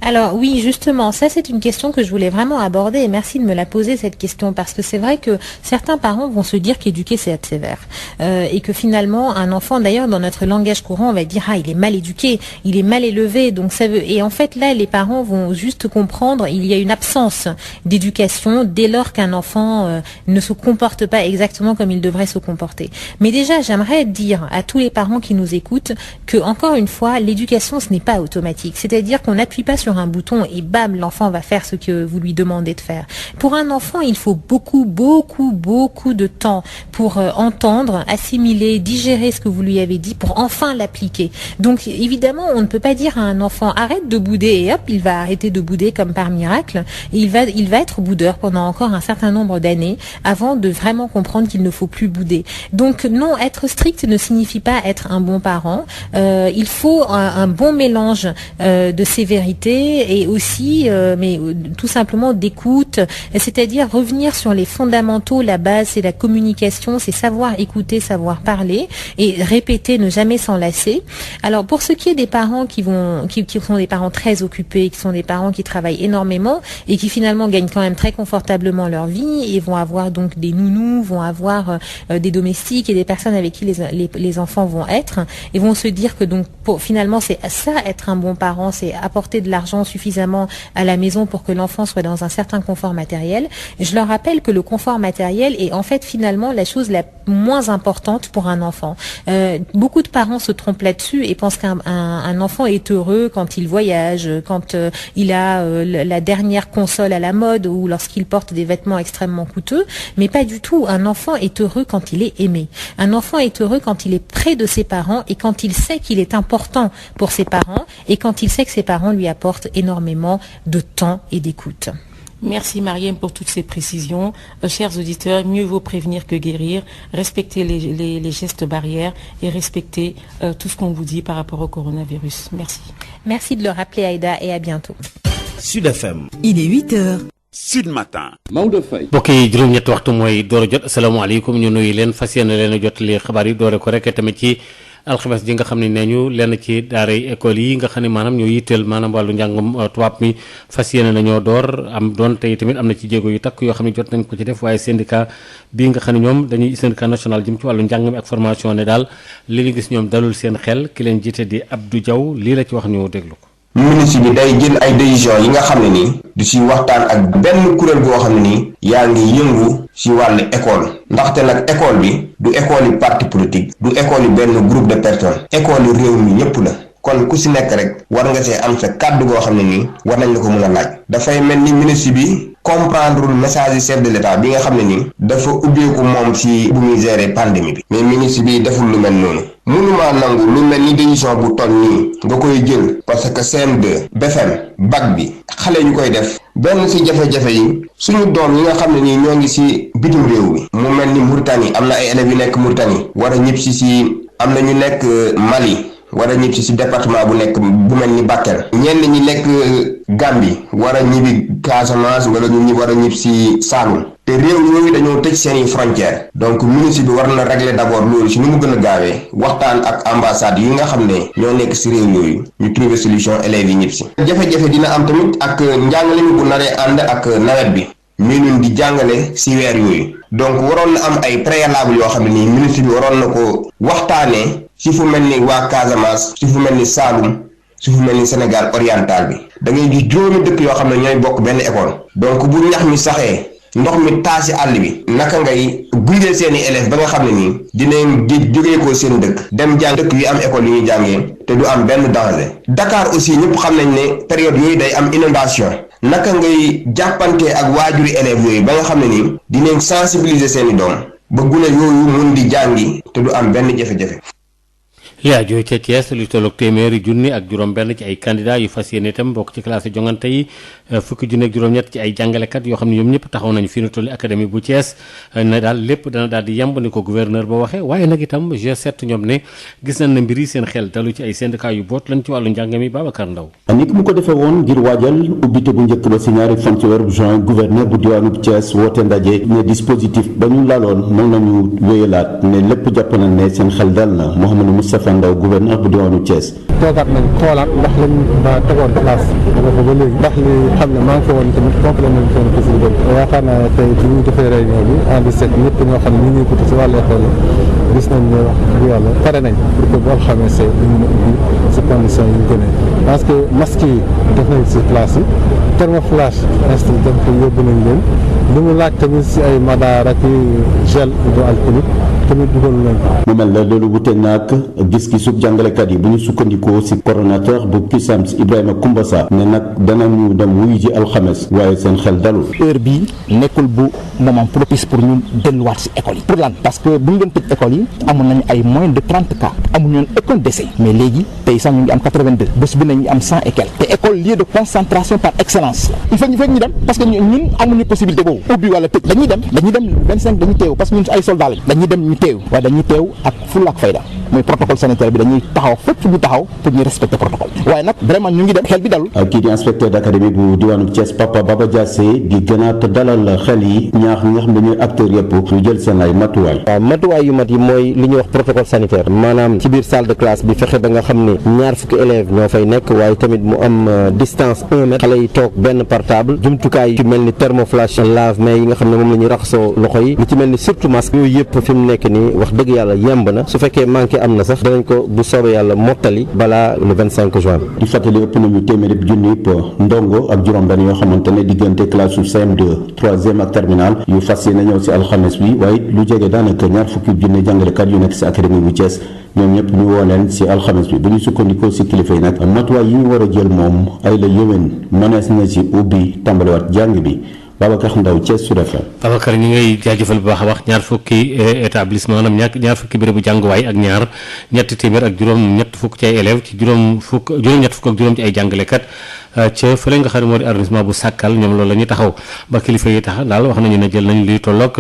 Alors oui, justement, ça c'est une question que je voulais vraiment aborder, et merci de me la poser cette question, parce que c'est vrai que certains parents vont se dire qu'éduquer c'est être sévère, et que finalement un enfant, d'ailleurs dans notre langage courant, on va dire il est mal éduqué, il est mal élevé, donc ça veut, et en fait là les parents vont juste comprendre, il y a une absence d'éducation dès lors qu'un enfant ne se comporte pas exactement comme il devrait se comporter. Mais déjà j'aimerais dire à tous les parents qui nous écoutent que, encore une fois, l'éducation ce n'est pas automatique, c'est-à-dire qu'on n'appuie pas sur un bouton et bam, l'enfant va faire ce que vous lui demandez de faire. Pour un enfant, il faut beaucoup de temps pour entendre, assimiler, digérer ce que vous lui avez dit, pour enfin l'appliquer. Donc évidemment, on ne peut pas dire à un enfant arrête de bouder et hop, il va arrêter de bouder comme par miracle. Et il va être boudeur pendant encore un certain nombre d'années avant de vraiment comprendre qu'il ne faut plus bouder. Donc non, être strict ne signifie pas être un bon parent. Il faut un bon mélange de sévérité et aussi, mais tout simplement d'écoute, c'est-à-dire revenir sur les fondamentaux. La base, c'est la communication, c'est savoir écouter, savoir parler et répéter, ne jamais s'enlacer. Alors pour ce qui est des parents qui sont des parents très occupés, qui sont des parents qui travaillent énormément et qui finalement gagnent quand même très confortablement leur vie et vont avoir donc des nounous, vont avoir des domestiques et des personnes avec qui les enfants vont être, et vont se dire que donc finalement c'est ça être un bon parent, c'est apporter de l'argent suffisamment à la maison pour que l'enfant soit dans un certain confort matériel. Je leur rappelle que le confort matériel est en fait finalement la chose la moins importante pour un enfant. Beaucoup de parents se trompent là-dessus et pensent qu'un enfant est heureux quand il voyage, quand il a la dernière console à la mode ou lorsqu'il porte des vêtements extrêmement coûteux, mais pas du tout. Un enfant est heureux quand il est aimé. Un enfant est heureux quand il est près de ses parents et quand il sait qu'il est important pour ses parents et quand il sait que ses parents lui apportent énormément de temps et d'écoute. Merci Mariam pour toutes ces précisions. Chers auditeurs, mieux vaut prévenir que guérir. Respectez les gestes barrières et respectez tout ce qu'on vous dit par rapport au coronavirus. Merci. Merci de le rappeler, Aïda, et à bientôt. Sud FM. Il est 8h. Sud Matin. Maodo Faye. mbokk yi juróom-ñetti waxtu mooy door a jot asalaamaaleykum ñu nuyu leen fas yéene leen a jot li xabaar yi doore ko rek tamit ci alxames ji nga xam ne nee ñu lenn ci daaray école yi nga xam ne maanaam ñoo yitteel maanaam wàllu njàngum tubaab mi fas yéene nañoo door am doon tey tamit am na ci jéego yu takk yoo xam ne jot nañ ko ci def waaye syndicat bii nga xam ne ñoom dañuy syndicat national jëm ci wàllu njàng mi ak formation ne daal li ñu gis ñoom dalul seen xel ki leen jiite di Abdou Diaw lii la ci wax ñu déglu ko. ministre bi day jël ay décision yi nga xam ne nii du si waxtaan ak benn kuréel goo xam ne nii yaa ngi yëngu si wàllu école ndaxte nag école bi du école yi parti politique du école yi benn groupe de personnes école yi réew mi ñëpp la kon ku si nekk rek war nga see am sa kàddu goo xam ne nii war nañ la ko mën a laaj dafay mel ni ministre bi comprendre le message du chef de l'État bi nga xam ne nii dafa ubbeeku moom ci bu muy gérer pandémie bi mais ministre bi deful lu mel noonu mënumaa nangu lu mel ni décision bu toll nii nga koy jël parce que CM2 BFM bac bi xale ñu koy def benn ci jafe-jafe yi suñu doom yi nga xam ne nii ñoo ngi ci bitim réew bi mu mel ni Mauritanie am na ay élèves yu nekk Mauritanie war a ñib si am na ñu nekk Mali war a ñib si département bu nekk bu mel ni Bakel ñenn ñi nekk Gambie war a ñibbi Casamance wala ñu war a ñib si Saloum te réew yooyu dañoo tëj seeni frontières donc ministre bi war na régler d'abord loolu si ni mu gën a gaawee waxtaan ak ambassade yi nga xam ne ñoo nekk si réew yooyu ñu trouver solution élèves yi ñib si jafe-jafe dina am tamit ak njàngale mi bu naree ànd ak nawet bi mais ñun di jàngale si weer yooyu donc waroon na am ay préalable yoo xam ne nii ministre bi waroon na ko waxtaanee si fu mel ni waa Casamance si fu mel ni Saloum si fu mel ni Sénégal oriental bi da ngay gis juróomi dëkk yoo xam ne ñooy bokk benn école donc bu ñax mi saxee ndox mi taa si àll bi naka ngay gunge seeni élèves ba nga xam ne nii dinañ jógee ko seen dëkk dem jàng dëkk yu am école yu ñuy jàngee te du am benn danger. Dakar aussi ñëpp xam nañ ne période yooyu day am inondation naka ngay jàppante ak waajuri élèves yooyu ba nga xam ne nii dinañ sensibiliser seeni doom ba gune yooyu mun di jàngi te du am benn jafe-jafe. yaa jooy ca Thiès lu tolloog téeméeri junni ak juróom-benn ci ay candidats yu fas yéene itam bokk ci classe jongante yi fukki junni ak juróom-ñett ci ay jàngalekat yoo xam ne ñoom ñëpp taxaw nañu fi nu tolli académie bu Thiès ne daal lépp dana daal di yemb ni ko gouverneur ba waxee waaye nag itam G7 ñoom ne gis nañ ne mbir yi seen xel dalu ci ay syndicat yu boot lañ ci wàllu njàng mi Babacar Ndaw ni ki mu ko defee woon ngir waajal ubbite bu njëkk ba si ñaari fan ci weeru juin gouverneur bu diwaanu Thiès woote ndaje ne dispositif ba ñu laloon moom nañu wéyalaat ne lépp jàpp nañ ne seen xel dal na Mouhamadou Moustapha Ndaw gouverneur bu diwaanu Thiès. toogaat nañ xoolaat ndax lañ ba tegoon place dafa ba léegi ndax li xam ne manqué woon tamit complété nañ seen possibilité yaakaar naa ne tey bi ñu defee réunion bi en 17 ñëpp ñoo xam ne ñu ngi ko si wàllu école gis nañ ne wax dëgg yàlla pare nañ pour que boo xamee c'est ñu mën a ubbi si condition yu gënee parce que masque yi def nañ si place yi thermoflash institut def ko yóbbu nañ leen li mu laaj tamit si ay madaar ak gel hydroalcoolique tamit dugal nañ mu mel la loolu wute naag gis-gisu jàngalekat yi bu ñu sukkandikoo si coordonnateur bu CUSAMS Ibrahima Koumbassa ne nag danañu dem wuyu ji alxames waaye seen xel dalul. heure bii nekkul bu moment propice pour ñu delluwaat si école yi pour lan parce que bu ñu doon tëj école yi amoon nañu ay moins de 30 cas amuñu woon aucun décès mais léegi tey sax ñu ngi am 82 bés bi nañu am 100 et quelques te école lieu de concentration par excellence il faut ñu dem parce que ñun amuñu possibilité boobu ubbi wala tëj dañuy dem 25 dañuy teew parce que ñun ay soldats lañ dañuy dem ñu teew waaye dañuy teew ak fulla ak fayda mooy protocole sanitaire bi dañuy taxaw fépp ñu taxaw pour ñu respecter protocole waaye nag vraiment ñu ngi dem xel bi dalul. kii di inspecteur d'académie bu diwaanu Thiès Papa Baba Diassé di gënaat dalal xel yi ñaax ñi nga xam ne ñooy acteurs yëpp ñu jël seen ay matuwaay. waaw matuwaay yu mat yi mooy li ñuy wax protocole sanitaire maanaam ci biir salle de classe bi fexe ba nga xam ne ñaar fukki élèves ñoo fay nekk waaye tamit mu am distance 1 mètre xale yi toog benn portable jumtukaay yu mel ni thermoflash lave-mains yi nga xam ne moom la ñuy raxasoo loxo yi lu ci mel ni surtout masque yooyu yëpp fi mu nekk nii wax dëgg yàlla yemb na su fekkee manqué am na sax danañ ko bu soobee yàlla mottali balaa le 25 juin. di fàttali ëpp nañu téeméeri junni ndongo ak juróom-benn yoo xamante ne diggante classe su CM2 troisième ak terminal yu fas yéene ñëw si alxames bi waaye lu jege daanaka ñaar fukki junni jàngalekat yu nekk si académie bu Thiès ñoom ñëpp ñu woo leen si alxames bi bu ñu sukkandikoo si kilifa yi nag matuwaay yi ñu war a jël moom ay la yéwén mënees na si ubbi tàmbaliwaat jàng bi. Babacar Ndaw Thiès Sud FM. Babacar ñi ngay jaajëfal bu baax a wax ñaar fukki établissement maanaam ñaar fukki bérébu jànguwaay ak ñetti téeméer ak ñett fukk ci ay élèves ci juróom-ñett fukk ak juróom ci ay jàngalekat ca fële nga xam ne moo di arrondissement bu Sàkkal ñoom loolu la ñuy taxaw ba kilifa yi tax daal wax nañu ne jël nañ luy tolloog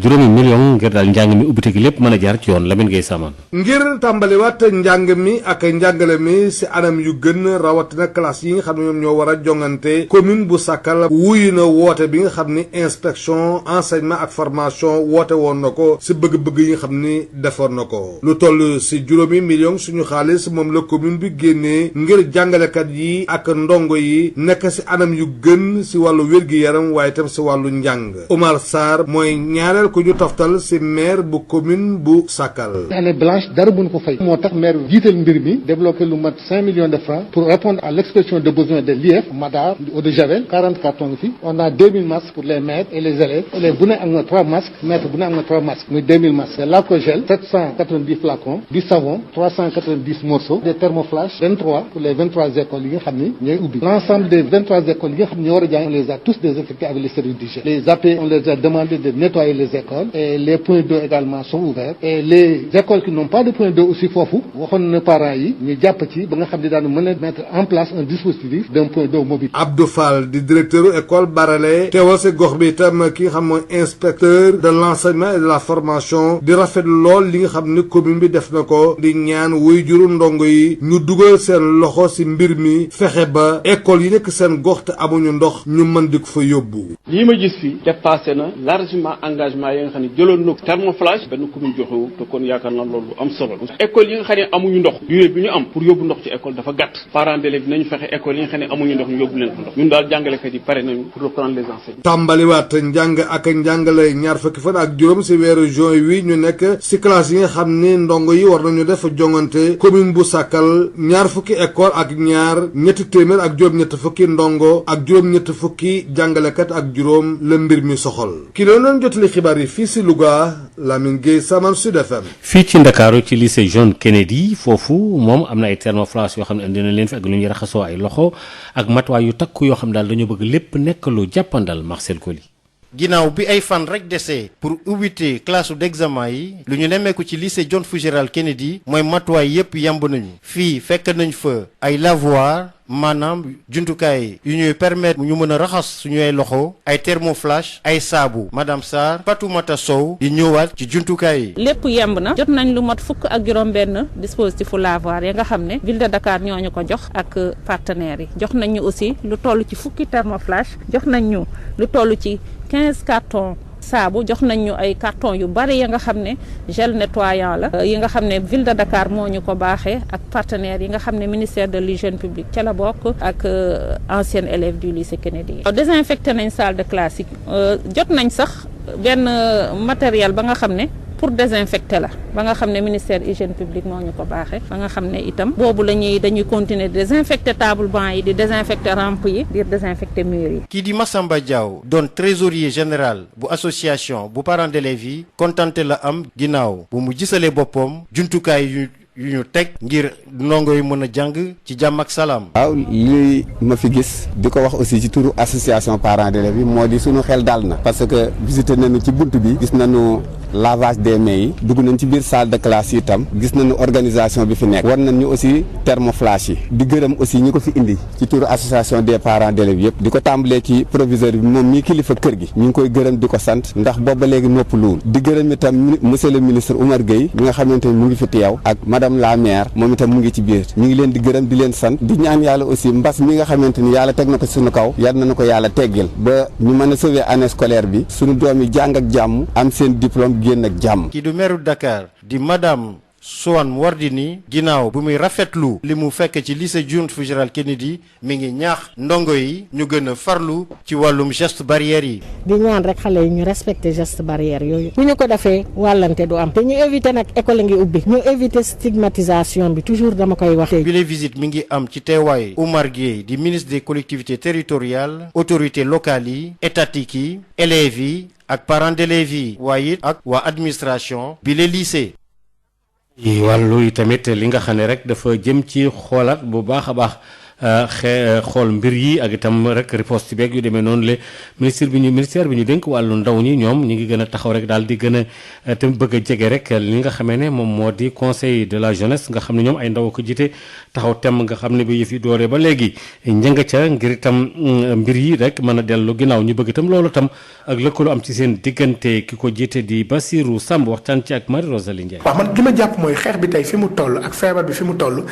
juróomi million ngir daal njàng mi ubbite gi lépp mën a jaar ci yoon Lamine Gueye Saman ngir tàmbaliwaat njàng mi ak njàngale mi si anam yu gën rawatina classe yi nga xam ne ñoom ñoo war a jongante commune bu Sàkkal wuyu na woote bi nga xam ni inspection enseignement ak formation woote woon na ko si bëgg-bëgg yi nga xam ni defoon na ko lu toll si juróomi million suñu xaalis moom la commune bi génnee ngir jàngalekat yi ak ndongo yi nekk si anam yu gën si wàllu wér-gi-yaram waaye itam si wàllu njàng Omar Sarr mooy ñaareel ku ñu toftal si maire bu commune bu Sakal. année blanche dara bu ñu ko fay moo tax maire jiital mbir mi débloqué lu mat 5 millions de francs pour répondre à l'expression de besoin de l'IEF madar eau de javel 40 cartons fi on a 2000 masques pour les maîtres et les élèves bu ne am na 3 masques maître bu ne am na 3 masques muy 2000 masques l'alcogel 790 flacons du savon 390 morceaux des thermoflash 23 pour les 23 écoles yi nga xam ni ñooy ubbi l'ensemble des 23 écoles yi nga xam ne ñoo war a jàng on les a tous désinfectés avec les services d'hygiène. Les AP on les a demandé de nettoyer les écoles et les points d'eau également sont ouverts et les écoles qui n'ont pas de point d'eau aussi foofu waxoon na parents yi ñu jàpp ci ba nga xam ne daanu mën a mettre en place un dispositif d'un point d'eau mobile. Abdou Fall di directeur école Barale teewal si gox bi itam ki nga xam mooy inspecteur de l'enseignement et de la formation di rafet lool li nga xam ne commune bi def na ko di ñaan wuy juru ndongo yi ñu dugal seen loxo si mbir mi fexe ba école yi nekk seen gox te amuñu ndox ñu mën di ko fa yóbbu. lii ma gis fii dépassé na largement engagement yi nga xam ne jëloon na thermoflash benn commune joxewu te kon yaakaar naa loolu am solo école yi nga xam ne amuñu ndox durée bi ñu am pour yóbbu ndox ci école dafa gàtt parents d'élèves nañu fexe école yi nga xam ne amuñu ndox ñu yóbbu leen ko ndox ñun daal jàngalekat yi pare nañu pour reprendre les enseignements. tàmbaliwaat njàng ak njàngale ñaar fukki fan ak juróom si weeru juin wi ñu nekk si classe yi nga xam ne ndongo yi war nañu def jongante commune bu Sakal ñaar fukki école ak ñaar ñetti téeméer ak juróom ñett fukki ndongo ak juróom ñett fukki jàngalekat ak juróom la mbir mi soxal ki doon jotali xibaar yi fii si Louga Lamine Gueye Saman Sud FM. fii ci Ndakaaru ci lycée John Kennedy foofu moom am na ay thermoflash yoo xam ne indi na leen fi ak lu ñuy raxasoo ay loxo ak matuwaay yu takku yoo xam daal dañoo bëgg lépp nekk lu jàppandal Marcel Coly. ginnaaw bi ay fan rek dese pour ubbite classe d'examen yi lu ñu nemmeeku ci lycée John Fitzgerald Kennedy mooy matuwaay yépp yemb nañu fii fekk nañ fa ay lavoir maanaam jumtukaay yu ñuy permettre ñu mën a raxas suñu ay loxo ay thermoflash ay saabu madame Sarr Fatoumata Sow di ñëwaat ci jumtukaay yi. lépp yemb na jot nañ lu mat fukk ak juróom-benn dispositif lavoir ya nga xam ne ville de Dakar ñoo ñu ko jox ak partenaires yi jox nañ ñu aussi lu toll ci fukki thermoflash jox nañ ñu lu toll ci 15 cartons saabu jox nañ ñu ay carton yu bari ya nga xam ne gel nettoyant la yi nga xam ne ville de Dakar moo ñu ko baaxee ak partenaires yi nga xam ne ministère de l'hygiène publique ca la bokk ak anciens élèves du lycée Kennedy. désinfecté nañ salle de classe yi jot nañ sax benn matériel ba nga xam ne pour désinfecter la ba nga xam ne ministère hygiène publique moo ñu ko baaxee ba nga xam ne itam boobu dañuy continuer di désinfecter table banc yi di désinfecter rampe yi di désinfecter mur yi. kii di Massamba Diaw doon trésorier général bu association bu parents d'élèves yi kontante la am ginnaaw bu mu gisalee boppam jumtukaay yu ñu teg ngir ndongo yi mën a jàng ci jàmm ak salaam. waaw li ma fi gis di ko wax aussi ci turu association parents d'élèves yi moo di sunu xel dal na parce que visité nañu ci bunt bi gis nañu lavage des mains yi dugg nañ ci biir salle de classe yi itam gis nañu organisation bi fi nekk war nañ ñu aussi thermoflash yi di gërëm aussi ñi ko fi indi ci turu association des parents d'élèves yëpp di ko tàmbalee ci proviseur bi moom mii kilifa kër gi ñu ngi koy gërëm di ko sant ndax booba léegi noppaluwul di gërëm itam monsieur le ministre Oumar Gueye mi nga xamante ni mu ngi fi teew ak madame la maire moom itam mu ngi ci biir ñu ngi leen di gërëm di leen sant di ñaan yàlla aussi mbas mi nga xamante ni yàlla teg na ko suñu kaw yal nañu ko yàlla teggil ba ñu mën a sauver année scolaire bi suñu doom yi jàng ak jàmm am seen diplôme génn ak jàmm. kii du maire Dakar di madame Soham Wardini ginnaaw bu muy rafetlu li mu fekk ci lycée John Fitzgerald Kennedy mi ngi ñaax ndongo yi ñu gën a farlu ci wàllum geste barrière yi. di ñaan rek xale yi ñu respecter geste barrière yooyu bu ñu ko defee wàllante du am te ñu éviter nag école ngi ubbi ñu éviter stigmatisation bi toujours dama koy wax. bi les visites mi ngi am ci teewaay Oumar Gueye di ministre des collectivités territoriales autorités locales yi étatiques yi élèves yi ak parents d'élèves yi waaye it ak waa administration bi les lycées. wàllu yi tamit li nga xam ne rek dafa jëm ci xoolaat bu baax a baax xool mbir yi ak itam rek riposte beeg yu demee noonu le ministère bi ñu dénk wàllu ndaw ñi ñoom ñu ngi gën a taxaw rek daal di gën a te bëgg a jege rek li nga xamee ne moom moo di conseil de la jeunesse nga xam ne ñoom ay ndaw ko jiite taxaw temm nga xam ne bi yëf yi dooree ba léegi njënga ca ngir itam mbir yi rek mën a dellu ginnaaw ñu bëgg itam loolu itam ak lëkkaloo am ci seen diggante ki ko jiite di Bassirou Samb waxtaan ci ak Marie Rosalie Ndiaye. waaw man li ma jàpp mooy xeex bi tey fi mu toll ak feebar bi fi mu toll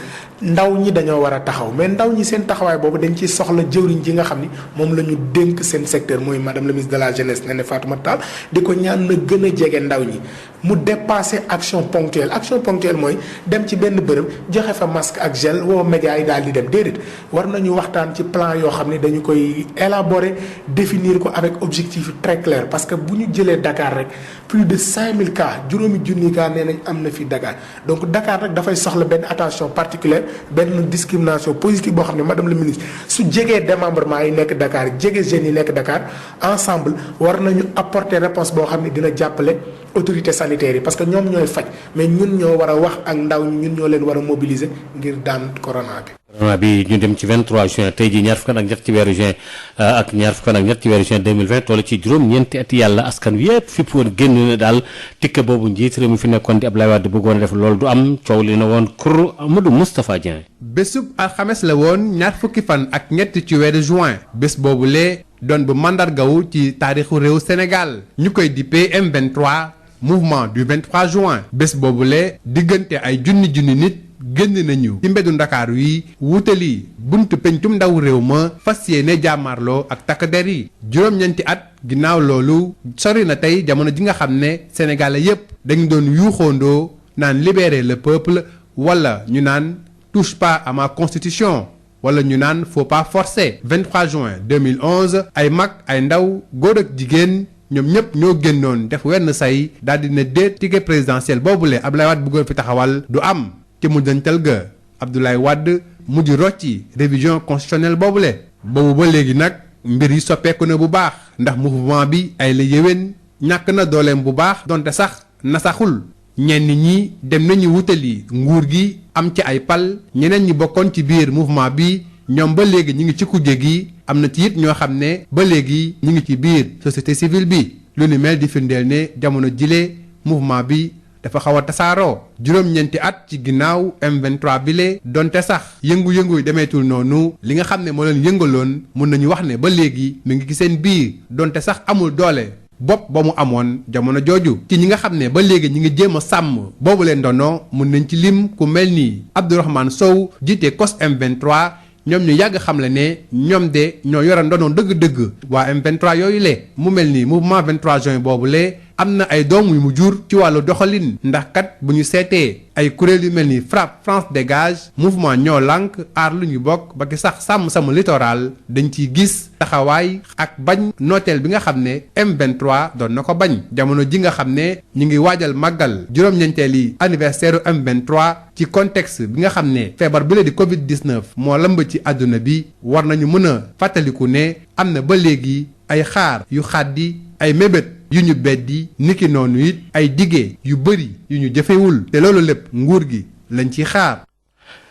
ndaw ñi dañoo war a taxaw mais ndaw ñi seen taxawaay boobu dañ ciy soxla jëwriñ ji nga xam ni moom la ñu dénk seen secteur mooy madame la ministre de la jeunesse Néné Fatoumata Tall di ko ñaan na gën a jege ndaw ñi mu dépasser action ponctuelle mooy dem ci benn bërëb joxe fa masque ak gel woo média yi daal di dem déedéet war nañu waxtaan ci plan yoo xam ni dañu koy élaborer définir ko avec objectif très clair parce que bu ñu jëlee Dakar rek plus de 5000 cas juróomi junni cas nee nañ am na fi Dakar donc Dakar rek dafay soxla benn attention particulière benn discrimination positive boo xam ne madame la ministre su jegee démembrement yi nekk Dakar jege jeunes yi nekk Dakar ensemble war nañu apporter réponse boo xam ne dina jàppale autorités sanitaires yi parce que ñoom ñooy faj mais ñun ñoo war a wax ak ndaw ñi ñun ñoo leen war a mobiliser ngir daan corona bi. bi ñu dem ci 23 juin tey jii ñaar fukk ak ñett ci weeru juin ak ñaar fukk ak ñett ci weeru juin 2020 toll ci juróom-ñeenti ati yàlla askan wi yëpp fipp woon génn ne daal tikke boobu njiit réew mi fi nekkoon di Abdoulaye Wade bëggoon a def loolu du am coow li na woon kur Amadou Moustapha Dieng. bésub alxames la woon ñaar fukki fan ak ñett ci weeru juin bés boobule doon bu mandargawu ci taarixu réew Sénégal ñu koy dippee M23 mouvement du 23 juin bés boobule diggante ay junni nit. génn nañu ci mbedu ndakaaru yi wutali buntu pencum ndaw réew ma fas yéene jàmmarloo ak takk der yi juróom-ñeenti at ginnaaw loolu sori na tey jamono ji nga xam ne sénégalais yépp dañu doon yuuxoondoo naan libérer le peuple wala ñu naan touche pas à ma constitution wala ñu naan faut pas forcer 23 juin 2011 ay mag ay ndaw góor ak jigéen ñoom ñëpp ñoo génnoon def wenn say daal di ne déet ticket présidentiel boobule Abdoulaye Wade bëggoon fi taxawal du am ci mujjantal ga Abdoulaye Wade mujj rocci révision constitutionnelle boobule boobu ba léegi nag mbir yi soppeeku na bu baax ndax mouvement bi ay la yéwén ñàkk na dooleem bu baax donte sax nasaxul ñenn ñi dem nañu wutali nguur gi am ci ay pal ñeneen ñi bokkoon ci biir mouvement bi ñoom ba léegi ñi ngi ci kujje gi am na ci it ñoo xam ne ba léegi ñi ngi ci biir société civile bi lu ni mel di firndeel ne jamono jile mouvement bi dafa xaw a tasaaroo juróom-ñeenti at ci ginnaaw M23 bile donte sax yëngu-yëngu yi demeetul noonu li nga xam ne moo leen yëngaloon mun nañu wax ne ba léegi mu ngi ci seen biir donte sax amul doole bopp ba mu amoon jamono jooju ci ñi nga xam ne ba léegi ñi ngi jéem a sàmm boobu leen ndono mun nañ ci lim ku mel ni Abdourahmane Sow jiite COS M23 ñoom ñu yàgg xam le ne ñoom de ñoo yore ndono dëgg-dëgg waa M23 yooyu le mu mel ni mouvement 23 juin boobu le am na ay doom yu mu jur ci wàllu doxalin ndax kat bu ñu seetee ay kuréel yu mel ni FRAPP France Dégage mouvement ñoo lànk aar lu ñu bokk ba ki sax sàmm sama littoral dañ ciy gis taxawaay ak bañ nooteel bi nga xam ne M23 doon na ko bañ jamono ji nga xam ne ñu ngi waajal màggal juróom-ñeenteeli anniversaire M23 ci contexte bi nga xam ne feebar bi la di Covid-19 moo lëmb ci àdduna bi war nañu mën a fàttaliku ne am na ba léegi ay xaar yu xaddi ay mébét yu ñu beddi niki noonu it ay dige yu bëri yu ñu jëfewul te loolu lépp nguur gi lañ ci xaar.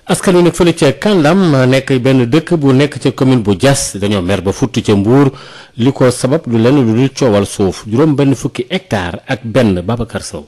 askan wi nag fële ca Kandam nekk benn dëkk bu nekk ca commune bu Diass dañoo mer ba futt ca Mbour li ko sabab lu lenn lu dul coowal suuf juróom benn fukki hectare ak benn Babacar Sow.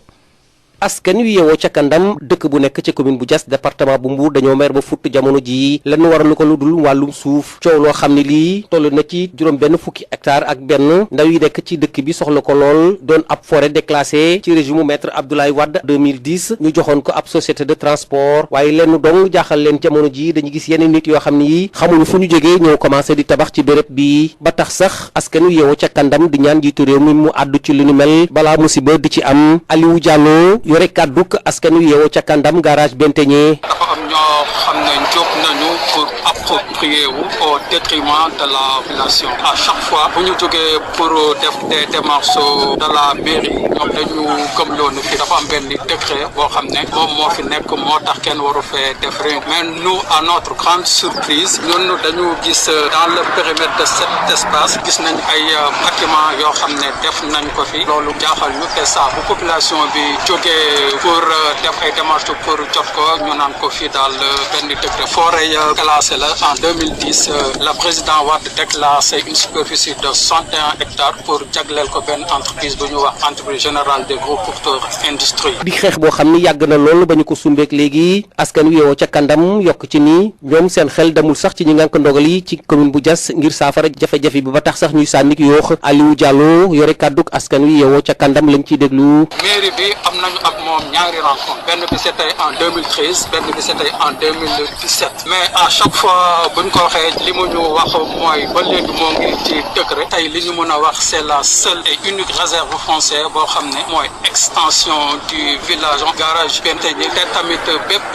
askan wi yeewoo ca Kandam dëkk bu nekk ci commune bu Diass département bu Mbour dañoo mer ba futt jamono jii lenn waralu ko lu dul wàllum suuf coow loo xam ne lii toll na ci juróom benn fukki hectare ak benn ndaw yi nekk ci dëkk bi soxla ko lool doon ab forêt déclassée ci régime maître Abdoulaye Wade 2010 ñu joxoon ko ab société de transport waaye lenn dong jaaxal leen jamono jii dañu gis yeneen nit yoo xam ne yi xamuñu fu ñu jógee ñëw commencé di tabax ci béréb bi ba tax sax askan wi yeewoo ca Kandam di ñaan jiitu réew mi mu àddu ci lu ni mel balaa musiba di ci am Aliou Diallo yore kàdduk askan wi yeewoo ca Kandam garage Benteñe. dafa am ñoo xam ne jóg nañu pour approprier wu au détriment de la population à chaque fois bu ñu jógee pour def des démarches de la mairie ñoom dañu gëmloo ne fii dafa am benn décret boo xam ne moom moo fi nekk moo tax kenn waru fee def rien mais nous à notre grande surprise ñun dañu gis dans le périmètre de cet espace gis nañ ay bâtiment yoo xam ne def nañ ko fi loolu jaaxal ñu te saa bu population bi jógee pour def ay démarches pour jot ko ñu naan ko fii daal benn décret forêt classée la en 2010 le président Wade déclassé une superficie de 61 hectares pour jagleel ko benn entreprise bu ñu wax entreprise générale des gros porteurs industrie. di xeex boo xam ni yàgg na lool ba ñu ko sumbeek léegi askan wi yeewoo ca Kandam yokk ci nii ñoom seen xel demul sax ci ñi ngànk ndogal yi ci commune bu Diass ngir saafara jafe-jafe bi ba tax sax ñuy sànnik yoox Aliou Diallo yore kàdduk askan wi yeewoo ca Kandam lañ ciy déglu. mairie bi am nañu ak moom ñaari rencontre benn bi c'était en 2013 benn bi c'était en 2017 mais à chaque fois buñ ko waxee li mu ñu wax mooy ba léegi moo ngi ci décret tey li ñu mën a wax c'est la seule et unique réserve foncière boo xam ne mooy extension du village garage Benteñe te tamit bépp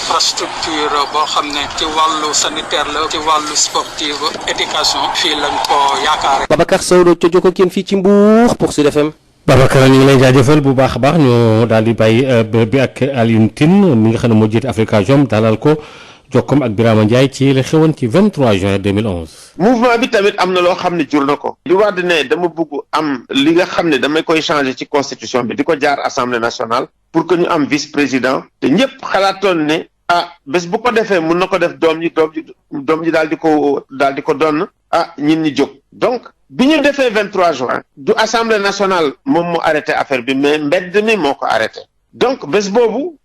infrastructure boo xam ne ci wàllu sanitaire la ci wàllu sportive éducation fii lañ ko yaakaare. Babacar Sow doo co joko kenn fii ci Mbour pour Sud FM. Babacar ñu ngi lay jaajëfal bu baax a baax ñu daal di bàyyi bërëb bi ak Alioune Tine mi nga xam ne moo jiite Afrikajom dalal ko jokkoom ak Birama Ndiaye ci la xewoon ci 23 juin 2011. mouvement bi tamit am na loo xam ne jur na ko. li Wade ne dama bëgg am li nga xam ne damay koy changer ci constitution bi di ko jaar assemblée nationale pour que ñu am vice président te ñëpp xalaatoon ne bés bu ko defee mun na ko def doom ji daal di ko donn ñin ñi jóg. donc bi ñu defee 23 juin du assemblée nationale moom moo arrêté affaire bi mais mbedd mi moo ko arrêté donc bés boobu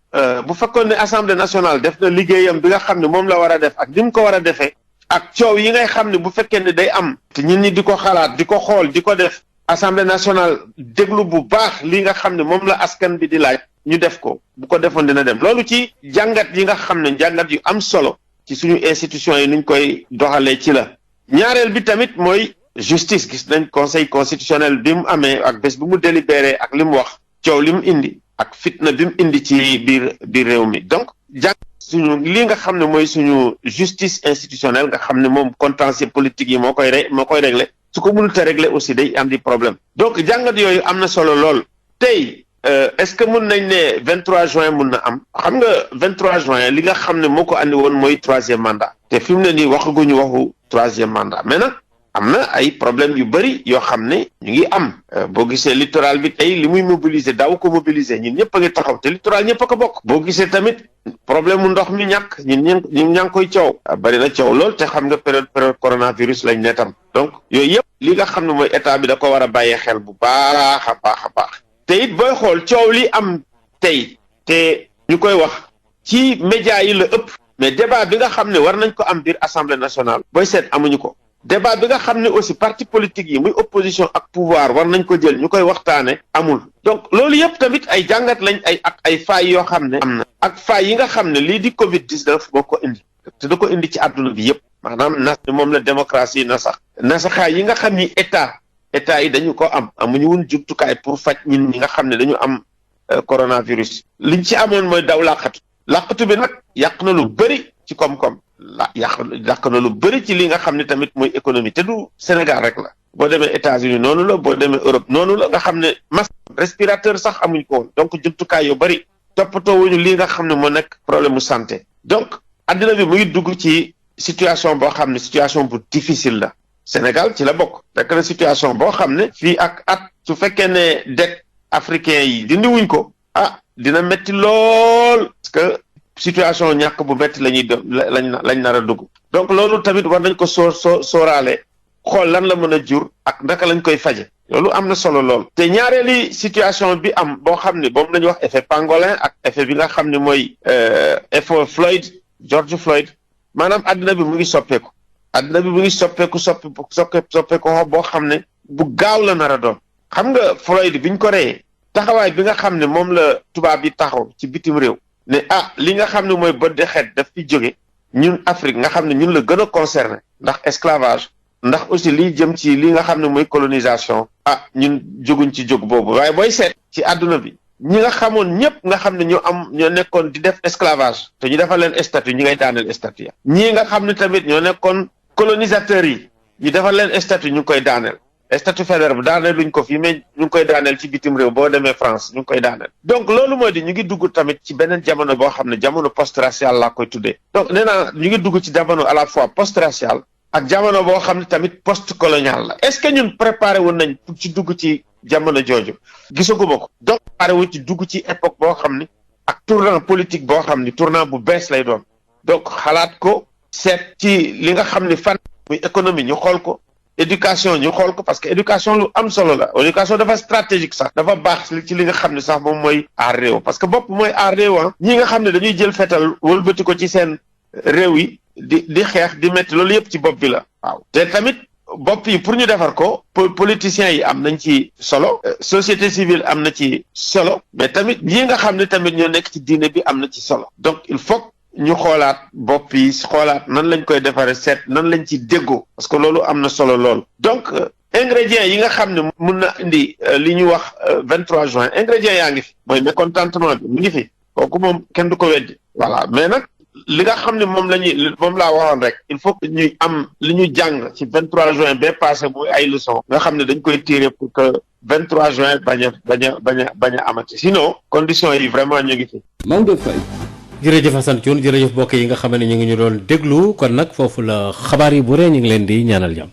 bu fekkoon ne assemblée nationale def na liggéeyam bi nga xam ne moom la war a def ak ni mu ko war a defee ak coow yi ngay xam ne bu fekkee ne day am te ñin ñi di ko xalaat di ko xool di ko def assemblée nationale déglu bu baax li nga xam ne moom la askan bi di laaj ñu def ko bu ko defoon dina dem loolu ci jàngat yi nga xam ne jàngat yu am solo ci suñu institution yi nuñ koy doxalee ci la ñaareel bi tamit mooy justice gis nañ conseil constitutionnel bi mu amee ak bés bu mu délibéré ak li mu wax coow li mu indi ak fitna bi mu indi ci biir réew mi donc jàng suñu li nga xam ne mooy suñu justice institutionnelle nga xam ne moom contentieux politique yi moo koy régler su ko mënut a régler aussi day andi problème donc jàngat yooyu am na solo lool tey est-ce que mun nañ ne 23 juin mun na am xam nga 23 juin li nga xam ne moo ko andi woon mooy 3e mandat te fi mu ne nii waxaguñu waxu 3e mandat mais nag am na ay problème yu bëri yoo xam ne ñu ngi am boo gisee littoral bi tey li muy mobiliser daaw ko mobiliser ñun ñëpp a ngi taxaw te littoral ñëpp a ko bokk boo gisee tamit problème mu ndox mi ñàkk ñun ñaa ngi koy coow bëri na coow lool te xam nga période coronavirus lañ ne tam donc yooyu yëpp li nga xam ne mooy état bi da ko war a bàyyee xel bu baax a baax te it booy xool coow li am tey te ñu koy wax ci média yi la ëpp mais débat bi nga xam ne war nañ ko am biir assemblée nationale booy seet amuñu ko débat bi nga xam ne aussi parti politique yi muy opposition ak pouvoir war nañ ko jël ñu koy waxtaane amul donc loolu yëpp tamit ay jàngat lañ ay failles yoo xam ne am na ak failles yi nga xam ne lii di Covid 19 moo ko indi te da ko indi ci àdduna bi yëpp maanaam moom la démocratie nasaxaay yi nga xam ni état yi dañu ko amuñu woon jumtukaay pour faj ñin ñi nga xam ne dañu am coronavirus liñ ci amoon mooy daw làqatu bi nag yàq na lu bëri ci koom-koom yàq na lu bëri ci li nga xam ne tamit mooy économie te du Sénégal rek la boo demee États-Unis noonu la boo demee Europe noonu la nga xam ne masque respirateur sax amuñ ko woon donc jumtukaay yu bëri toppatoo wuñu li nga xam ne moo nekk problème mu santé donc addina bi mu ngi dugg ci situation boo xam ne situation bu difficile la Sénégal ci la bokk fekk na situation boo xam ne fii ak at su fekkee ne dëkk africain yi dindi wuñ ko dina metti lool parce que situation ñàkk bu metti lañ nar a dugg donc loolu tamit war nañ ko sóoraale xool lan la mën a jur ak naka lañ koy faje loolu am na solo lool te ñaareeli situation bi am boo xam ne boobu lañuy wax effet pangolin ak effet bi nga xam ne mooy effet George Floyd maanaam addina bi mu ngi soppeeku soppeeku boo xam ne bu gaaw la nar a doon xam nga Floyd biñ ko reyee taxawaay bi nga xam ne moom la tubaab yi taxaw ci bitim réew ne li nga xam ne mooy bët de xeet daf fi jóge ñun Afrique nga xam ne ñun la gën a concerné ndax esclavage ndax aussi liy jëm ci li nga xam ne mooy colonisation ñun jóguñ ci jóg boobu waaye booy seet ci àdduna bi ñi nga xamoon ñëpp nga xam ne ñoo nekkoon di def esclavage te ñu defal leen statut ñi ngay daaneel statut ya ñii nga xam ne tamit ñoo nekkoon colonisateurs yi ñu defal leen statut ñu ngi koy daaneel statut fédéral bu daaneel luñ ko fii mais ñu ngi koy daaneel ci bitim réew boo demee France ñu ngi koy daaneel donc loolu moo di ñu ngi dugg tamit ci beneen jamono boo xam ne jamono post-racial laa koy tuddee donc nee naa ñu ngi dugg ci jamono à la fois post-racial ak jamono boo xam ne tamit post-colonial la est-ce que ñun préparé woon nañ pour ci dugg ci jamono jooju gisaguma ko donc préparé wuñ ci dugg ci époque boo xam ne ak tournant politique boo xam ne tournant bu bees lay doon donc xalaat ko seet ci li nga xam ne fan muy économie ñu xool ko éducation ñu xool ko parce que éducation lu am solo la éducation dafa stratégique sax dafa baax ci li nga xam ne sax moom mooy aar réew parce que bopp mooy aar réew ñi nga xam ne dañuy jël fetal wëlbati ko ci seen réew yi di xeex di métti loolu yëpp ci bopp bi la waaw te tamit bopp yi pour ñu defar ko politiciens yi am nañ ci solo société civile am na ci solo mais tamit ñi nga xam ne tamit ñoo nekk ci diine bi am na ci solo donc il faut ñu xoolaat bopp yi xoolaat nan lañ koy defaree seet nan lañ ci déggoo parce que loolu am na solo lool donc ingrédients yi nga xam ne mun na indi li ñu wax 23 juin ingrédients yaa ngi fi mooy mécontentement bi mu ngi fi kooku moom kenn du ko weddi voilà mais nag li nga xam ne moom laa waxoon rek il faut que ñuy am li ñu jàng ci 23 juin ba passé muy ay leçons nga xam ne dañ koy tirer pour que 23 juin bañ a amati sinon conditions yi vraiment ñu ngi fi. Maodo Faye. jërëjëf Assane Thioune jërëjëf mbokk yi nga xam ne ñu ngi ñu doon déglu kon nag foofu la xabaar yi bu ree ñu ngi leen di ñaanal jàmm.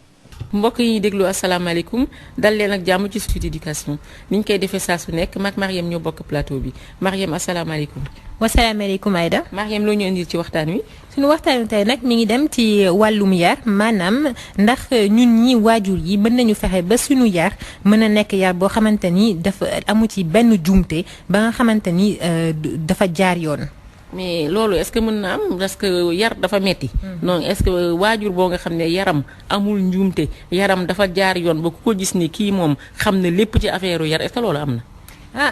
mbokk yi déglu asalaamaaleykum dal leen ak jàmm ci Sud Éducation ni ñu koy defee saa su nekk mag Mariam ñoo bokk plateau bi Mariam asalaamaaleykum. wasalaamaaleykum Aïda. Mariam loo ñu indil ci waxtaan wi. suñu waxtaan wi tey nag mi ngi dem ci wàllum yar maanaam ndax ñun ñi waajur yi mën nañu fexe ba suñu yar mën a nekk yar boo xamante ni dafa amu ci benn jumte ba nga xamante ni dafa jaar yoon. mais loolu est-ce que mën na am parce que yar dafa metti donc est-ce que waajur boo nga xam ne yaram amul njuumte yaram dafa jaar yoon ba ku ko gis ni kii moom xam ne lépp ci affaire yar est-ce que loolu am na.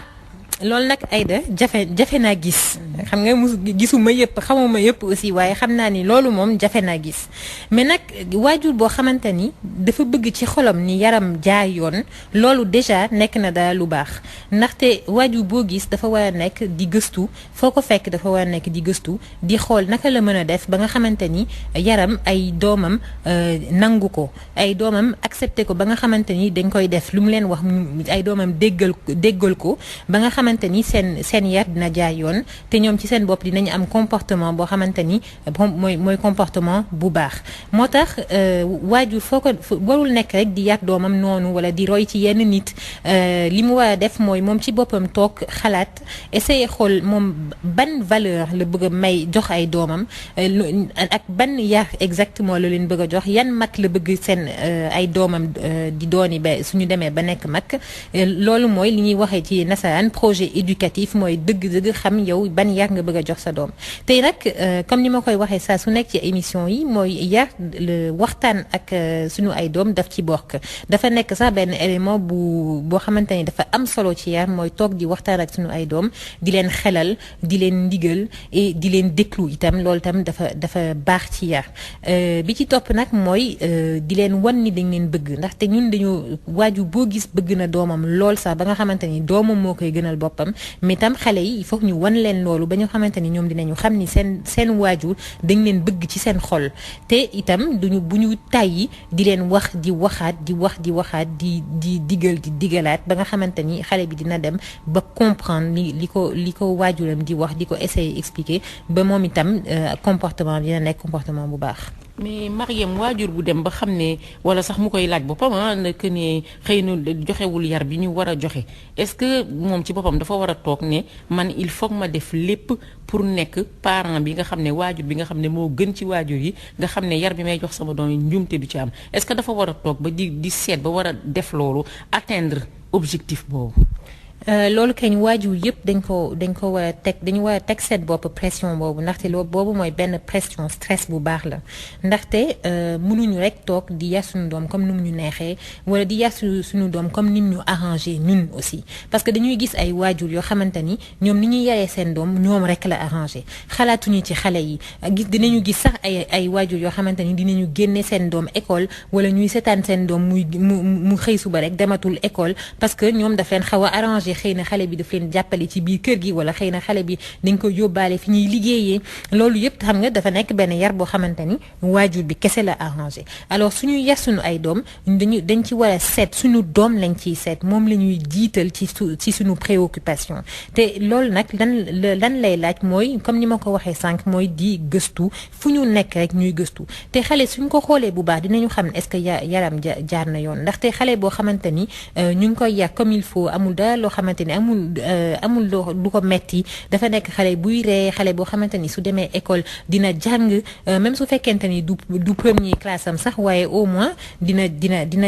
loolu nag Aïda jafe naa gis xam nga gisuma yëpp xamuma yëpp aussi waaye xam naa ni loolu moom jafe naa gis mais nag waajur boo xamante ni dafa bëgg ci xolam ni yaram jaar yoon loolu déjà nekk na daal lu baax ndaxte waajur boo gis dafa war a nekk di gëstu foo ko fekk dafa war a nekk di gëstu di xool naka la mën a def ba nga xamante ni yaram ay doomam nangu ko ay doomam accepté ko ba nga xamante ni dañ koy def lu mu leen wax ay doomam déggal ko ba nga xamante ni seen yar dina jaay yoon te ñoom ci seen bopp dinañu am comportement boo xamante ni mooy comportement bu baax moo tax waajur foo ko warul nekk rek di yar doomam noonu wala di roy ci yenn nit li mu war a def mooy moom ci boppam toog xalaat essayer xool moom ban valeur la bëgg a may jox ay doomam ak ban yar exactement la leen bëgg a jox yan mag la bëgg seen ay doomam di dooni ba suñu demee ba nekk mag loolu mooy li ñuy waxee ci nasaraan projet éducatif mooy dëgg-dëgg xam yow ban yar nga bëgg a jox sa doom tey nag comme ni ma koy waxee saa su nekk ci émission yi mooy yar waxtaan ak suñu ay doom daf ci bokk dafa nekk sax benn élément boo xamante ni dafa am solo ci yar mooy toog di waxtaan ak suñu ay doom di leen xelal di leen ndigal et di leen déglu itam loolu itam dafa baax ci yar bi ci topp nag mooy di leen wan ni dañ leen bëgg ndaxte ñun dañu waaju boo gis bëgg na doomam lool sax ba nga xamante ni doomam moo koy gënal boppam mais tam xale yi il faut ñu wan leen loolu ba ñu xamante ni ñoom dinañu xam ni seen waajur dañ leen bëgg ci seen xol te itam bu ñu tàyyi di leen wax di waxaat di digal di digalaat ba nga xamante ni xale bi dina dem ba comprendre li ko waajuram di wax di ko essayer expliquer ba moom itam comportement dina nekk comportement bu baax. mais Mariam waajur bu dem ba xam ne wala sax mu koy laaj boppam que ne xëy na joxewul yar bi ñu war a joxe est-ce que moom ci boppam dafa war a toog ne man il faut ma def lépp pour nekk parent bi nga xam ne waajur bi nga xam ne moo gën ci waajur yi nga xam ne yar bi may jox sama doom yi njuumte du ci am est-ce que dafa war a toog ba di seet ba war a def loolu atteindre objectif boobu. loolu kañ waajur yëpp dañ ko war a teg dañu war a teg seen bopp pression boobu ndaxte loolu boobu mooy benn pression stress bu baax la ndaxte mënuñu rek toog di yar suñu doom comme ni mu ñu neexee wala di yar suñu doom comme ni ñu arrangé ñun aussi parce que dañuy gis ay waajur yoo xamante ni ñoom ni ñuy yaree seen doom ñoom rek la arrangé xalaatuñu ci xale yi dinañu gis sax ay waajur yoo xamante ni dinañu génne seen doom école wala ñuy seetaan seen doom mu xëy suba rek dematul école parce que ñoom daf leen xaw a arrangé xëy na xale bi daf leen jàppale ci biir kër gi wala xëy na xale bi dañ ko yóbbaale fi ñuy liggéeyee loolu yëpp xam nga dafa nekk benn yar boo xamante ni waajur bi kese la arrangé alors suñuy yar suñu ay doom dañ ci war a seet suñu doom lañ ciy seet moom la ñuy jiital ci suñu préoccupation te loolu nag lan lay laaj mooy comme ni ma ko waxee sànq mooy di gëstu fu ñu nekk rek ñuy gëstu te xale suñ ko xoolee bu baax dinañu xam est-ce que yaram jaar na yoon ndaxte xale boo xamante ni ñu ngi koy yar comme il faut amul dara loo xamante ni amul lu ko metti dafa nekk xale buy ree xale boo xamante ni su demee école dina jàng même su fekkente ni du premier classe am sax waaye au moins dina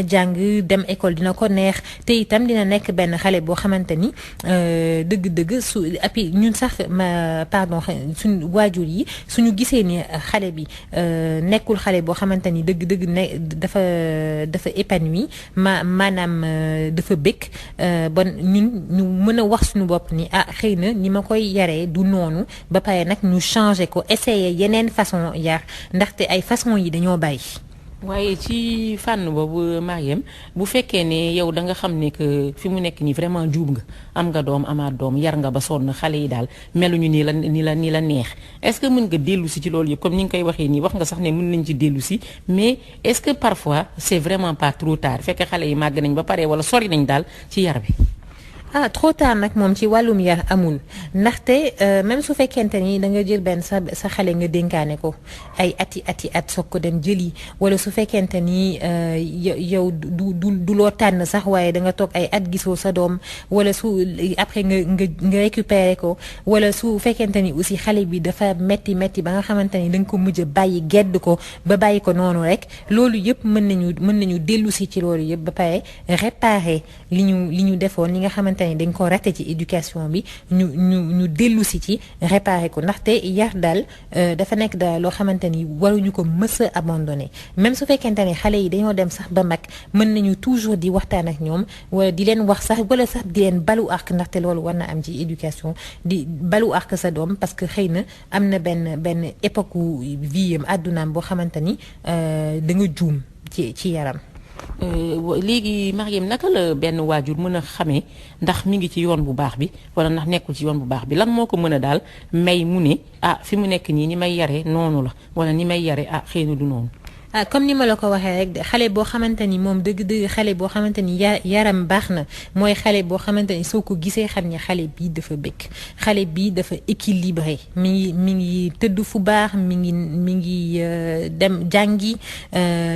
jàng dem école dina ko neex te itam dina nekk benn xale boo xamante ni dëgg-dëgg su api ñun sax suñu waajur yi suñu gisee ni xale bi nekkul xale boo xamante ni dëgg-dëgg ne dafa épanoui maanaam dafa bëgg bon ñun ñu mën a wax suñu bopp ni xëy na ni ma koy yaree du noonu ba pare nag ñu changer ko essayer yeneen façon yar ndaxte ay façon yi dañoo bàyyi. waaye ci fànn boobu Mariam bu fekkee ne yow da nga xam ne que fi mu nekk nii vraiment juum nga am nga doom amaat doom yar nga ba sonn xale yi daal meluñu ni la neex est-ce que mën nga dellu si ci loolu yëpp comme ni nga koy waxee nii wax nga sax ne mën nañ ci dellu si mais est-ce que parfois c'est vraiment pas trop tard fekk xale yi màgg nañ ba pare wala sori nañ daal ci yar bi. trop tard nag moom ci wàllum yar amul ndaxte même su fekkente ni da nga jël benn sa xale nga dénkaane ko ay at soog ko dem jëli wala su fekkente ni yow du loo tànn sax waaye da nga toog ay at gisoo sa doom wala su après nga récupérer ko wala su fekkente ni aussi xale bi dafa metti ba nga xamante ni da nga ko mujj bàyyi gedd ko ba bàyyi ko noonu rek loolu yëpp mën nañu dellu si ci loolu yëpp ba pare réparer li ñu defoon li nga xamante ni dañ ko raté ci éducation bi ñu dellu si ci réparer ko ndaxte yar daal dafa nekk daal loo xamante ni waruñu ko mës a abandonné même su fekkente ni xale yi dañoo dem sax ba mag mën nañu toujours di waxtaan ak ñoom wala di leen wax sax wala sax di leen balu àq ndaxte loolu war na am ci éducation di balu àq sa doom parce que xëy na am na benn époque vie am àddunaam boo xamante ni da nga juum ci yaram. léegi Mariam naka la benn waajur mën a xamee ndax mi ngi ci yoon bu baax bi wala ndax nekkul ci yoon bu baax bi lan moo ko mën a daal may mu ne fi mu nekk nii ni may yare noonu la wala ni may yare xëy na du noonu. comme ni ma la ko waxee rek xale boo xamante ni moom dëgg-dëgg xale boo xamante ni yaram baax na mooy xale boo xamante ni soo ko gisee xam ne xale bii dafa bëgg xale bii dafa équilibré mi ngi tëdd fu baax mi ngi dem jàngi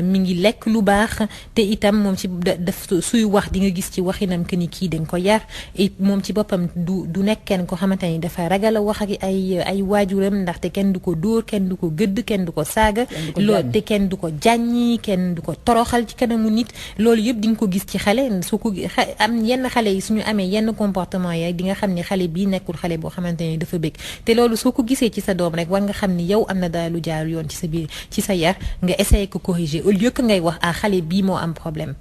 mi ngi lekk lu baax te itam moom ci daf suy wax di nga gis ci waxinam que ni kii dañ ko yar et moom ci boppam du nekk kenn ko xamante ni dafa ragal a wax ak ay waajuram ndaxte kenn du ko dóor kenn du ko gëdd kenn du ko saaga te kenn du ko jàññi kenn du ko toroxal ci kanamu nit loolu yëpp di nga ko gis ci xale su ko am yenn xale yi suñu amee yenn comportement yi di nga xam ne xale bii nekkul xale boo xamante ni dafa bëgg te loolu soo ko gisee ci sa doom rek war nga xam ni yow am na daal lu jaar yoon ci sa biir ci sa yar nga essayer ko corriger au lieu que ngay wax xale bii moo am problème.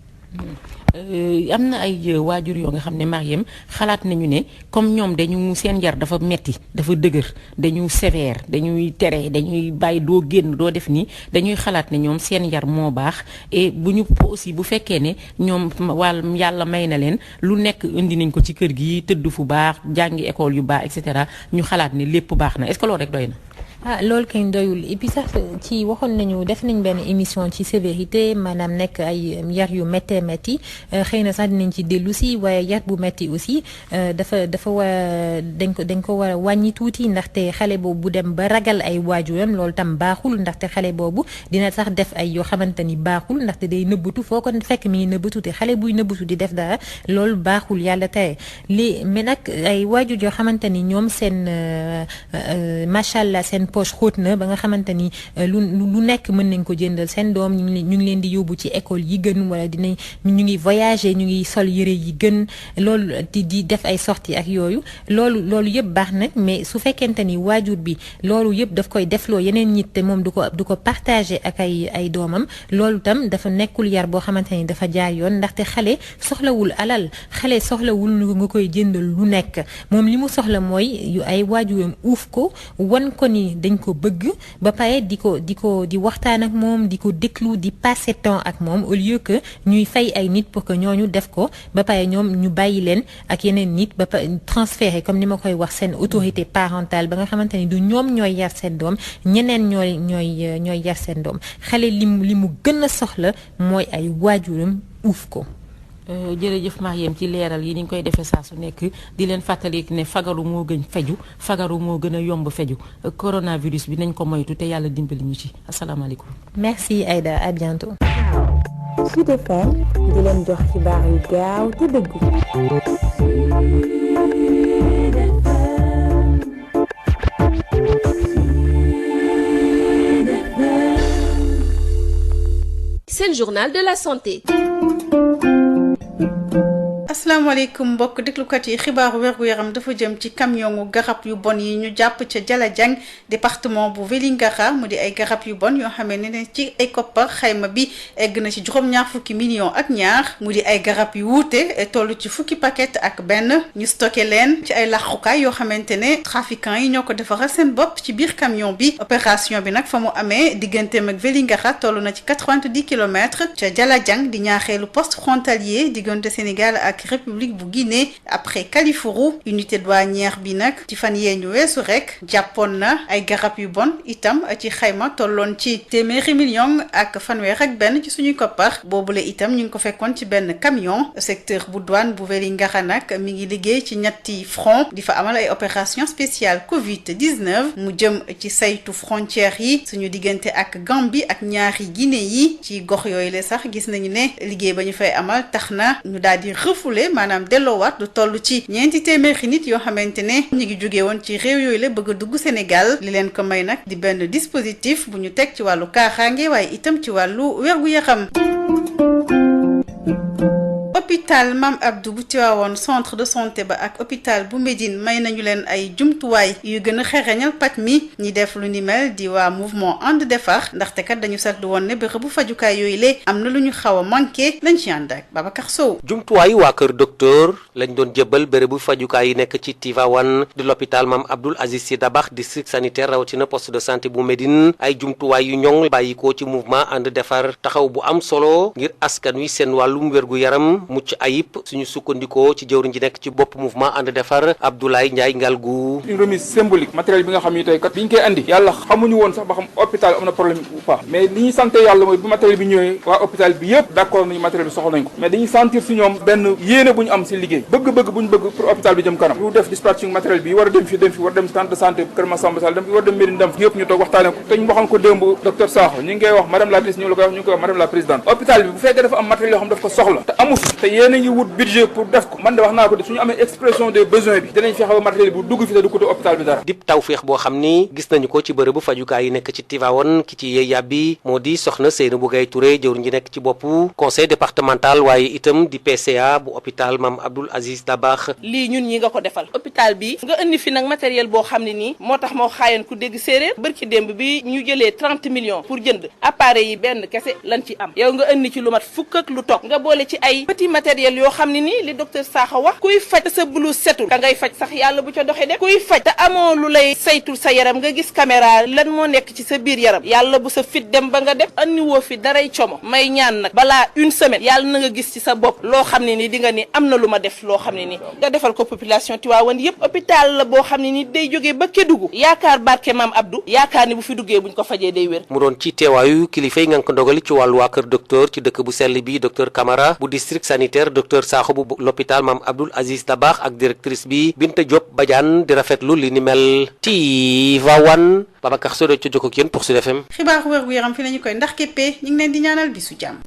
am na ay waajur yoo nga xam ne Mariam xalaat nañu ne comme ñoom dañu seen yar dafa metti dafa dëgër dañu sévère dañuy tere dañuy bàyyi doo génn doo def nii dañuy xalaat ne ñoom seen yar moo baax et bu ñu aussi bu fekkee ne ñoom wàll yàlla may na leen lu nekk indi nañ ko ci kër gi tëdd fu baax jàngi école yu baax et cetera ñu xalaat ne lépp baax na est-ce que loolu rek doy na. loolu kañ doyul et puis sax ci waxoon nañu def nañ benn émission ci sévérité maanaam nekk ay yar yu méttee métti xëy na sax dinañ ci dellu si waaye yar bu métti aussi dafa war dañ ko war a wàññi tuuti ndaxte xale boobu bu dem ba ragal ay waajuram loolu tam baaxul ndaxte xale boobu dina sax def ay yoo xamante ni baaxul ndaxte day nëbbatu foo ko fekk mi ngi nëbbatu te xale buy nëbbatu di def dara loolu baaxul yàlla tere mais nag ay waajur yoo xamante ni ñoom seen macha allah seen poche xóot na ba nga xamante ni lu nekk mën nañ ko jëndal seen doom ñu ngi leen di yóbbu ci école yi gën wala ñu ngi voyager ñu ngi sol yëre yi gën loolu di def ay sorties ak yooyu loolu yëpp baax na mais su fekkente ni waajur bi loolu yëpp daf koy defloo yeneen nit te moom du ko partager ak ay doomam loolu tam dafa nekkul yar boo xamante ni dafa jaar yoon ndaxte xale soxlawul alal xale soxlawul nga koy jëndal lu nekk moom li mu soxla mooy yu ay waajuram uuf ko wan ko ni dañ ko bëgg ba pare di waxtaan ak moom di ko déglu di passer temps ak moom au lieu que ñuy fay ay nit pour que ñooñu def ko ba pare ñoom ñu bàyyi leen ak yeneen nit ba pare transférer comme ni ma koy wax seen autorité parentale ba nga xamante ni du ñoom ñooy yar seen doom ñeneen ñooy yar seen doom xale li mu gën a soxla mooy ay waajuram uuf ko. jërëjëf Mariam ci leeral yi ni ñu koy defee saa su nekk di leen fàttali ne fagaru moo gën feju fagaru moo gën a yomb feju coronavirus bi nañ ko moytu te yàlla dimbali ñu ci asalaamaaleykum. merci Aïda, à bientôt. Sud FM di leen jox xibaar yu gaaw te dëggu. C'est le journal de la santé. asalaamaaleykum mbokk déglukat yi xibaaru wergu yaram dafa jëm ci camion garab yu bon yi ñu jàpp ca Jalajang département bu Vélingara mu di ay garab yu bon yoo xamee ne ci ay koppar xayma bi egg na ci juróom-ñaar fukki millions ak ñaar mu di ay garab yu wuute toll ci fukki paquet ak benn ñu stocké leen ci ay làqukaay yoo xamante ne trafiquants yi ñoo ko defaral seen bopp ci biir camion bi opération bi nag fa mu amee digganteem ak Vélingara toll na ci 90 kilomètres ca Jalajang di ñaareelu poste frontalier diggante Sénégal ak République bu Guinée après Kalifourou unité douanière bi nag ci fan yee ñu weesu rek jàppoon na ay garab yu bon itam ci xayma tolloon ci téeméeri million ak fanweer ak benn ci suñuy koppar boobule itam ñu ngi ko fekkoon ci benn camion secteur bu douane bu Vélingara nag mi ngi liggéey ci ñetti front di fa amal ay opération spéciale Covid-19 mu jëm ci saytu frontières yi suñu diggante ak Gambie ak ñaari Guinée yi ci gox yooyu la sax gis nañu ne liggéey ba ñu fay amal tax na ñu daal di refoulé maanaam delloowaat lu toll ci ñeenti téeméeri nit yoo xamante ne ñu ngi jóge woon ci réew yooyu la bëgg a dugg Sénégal li leen ko may nag di benn dispositif bu ñu teg ci wàllu kaaraange waaye itam ci wàllu wér-gu-yaram. hôpital Mame Abdou bu Tivaouane centre de santé ba ak hôpital bu Médine may nañu leen ay jumtuwaay yu gën a xereñal paj mi ñi def lu ni mel di waa mouvement ànd defar ndaxte kat dañu seetlu woon ne bërëbu fajukaay yooyu le am na lu ñu xaw a manqué lañ ci ànd ak Babacar Sow. jumtuwaay waa kër docteur lañ doon jébbal bërëbu fajukaay yi nekk ci Tivaouane di l'hôpital Mame Abdoul Aziz Sy Dabakh district sanitaire rawatina poste de santé bu Médine ay jumtuwaay yu ñoŋ bàyyikoo ci mouvement ànd defar taxaw bu am solo ngir askan wi seen wàllum wér-gu-yaram mucc ayib suñu sukkandikoo ci jëwriñ ji nekk ci bopp mouvement ànd defar Abdoulaye Ndiaye Ngalgou. une remise symbolique matériel bi nga xam ni tey kat biñ koy andi yàlla xamuñu woon sax ba xam hôpital am na problème ou pas mais li ñuy santé yàlla mooy bu matériel bi ñëwee waa hôpital bi yëpp d'accord nañu matériel bi soxla nañ ko mais dañuy sentir si ñoom benn yéene bu ñu am si liggéey bëgg-bëgg bu ñu bëgg pour hôpital bi jëm kanam lu def dispatching matériel bi war a dem fi war a dem centre de santé Kër Massamba Sall dem war a dem Médine dem yëpp ñu toog waxtaane ko te ñu waxoon ko démb docteur Sakho ñu ngi koy wax madame la ministre ñu ngi koy wax madame la présidente hôpital bi bu fekkee dafa am matériel yoo xam daf ko soxla te amu fi te yéen a ngi wut budget pour def ko man de wax naa ko de suñu amee expression des besoins bi dinañ fexe ba matériel bu dugg fi te du côté hôpital bi dara. dip tawféex boo xam ni gis nañu ko ci bërëbu fajukaay yi nekk ci Tivaouane ki ci yee yàbbi moo di soxna Seynabou Gaye Touré jëwriñ ji nekk ci boppu conseil départemental waaye itam di PCA bu hôpital Mame Abdoul Aziz Dabakh. lii ñun ñi nga ko defal hôpital bi nga indi fi nag matériel boo xam ne nii moo tax moo xaayan ku dégg séeréer bërki démb bi ñu jëlee 30 millions pour jënd appareil yi benn kese lañ ci am yow nga indi ci lu mat fukk ak lu toog nga boole ci ay petit matériel yoo xam ne nii li docteur Sakho wax kuy faj sa blouse setul ka ngay faj sax yàlla bu ca doxee dem kuy faj te amoo lu lay saytul sa yaram nga gis caméra lan moo nekk ci sa biir yaram yàlla bu sa fit dem ba nga def andi woo fi daray como may ñaan nag balaa une semaine yàlla na nga gis ci sa bopp loo xam ne ni di nga ni am na lu ma def loo xam ne ni nga defal ko population Tivaouane yëpp hôpital la boo xam ne ni day jógee ba Kédougou yaakaar barke Mame Abdou yaakaar ni bu fi duggee buñ ko fajee day wér. mu doon ci teewaayu kilifa yi nga ko ndogali ci wàllu waa kër docteur ci dëkk bu sell bi docteur Camara bu district sanitaire docteur Sakho bu l'hôpital Mame Abdoul Aziz Dabakh ak directrice bi Binta Diop Badiane di rafetlu li ni mel. Tivaouane Babacar Sow ci jokk ak yéen pour Sud FM. xibaaru wér gu yaram fi nañu koy ndax képpee ñu ngi leen di ñaanal bisu jàmm.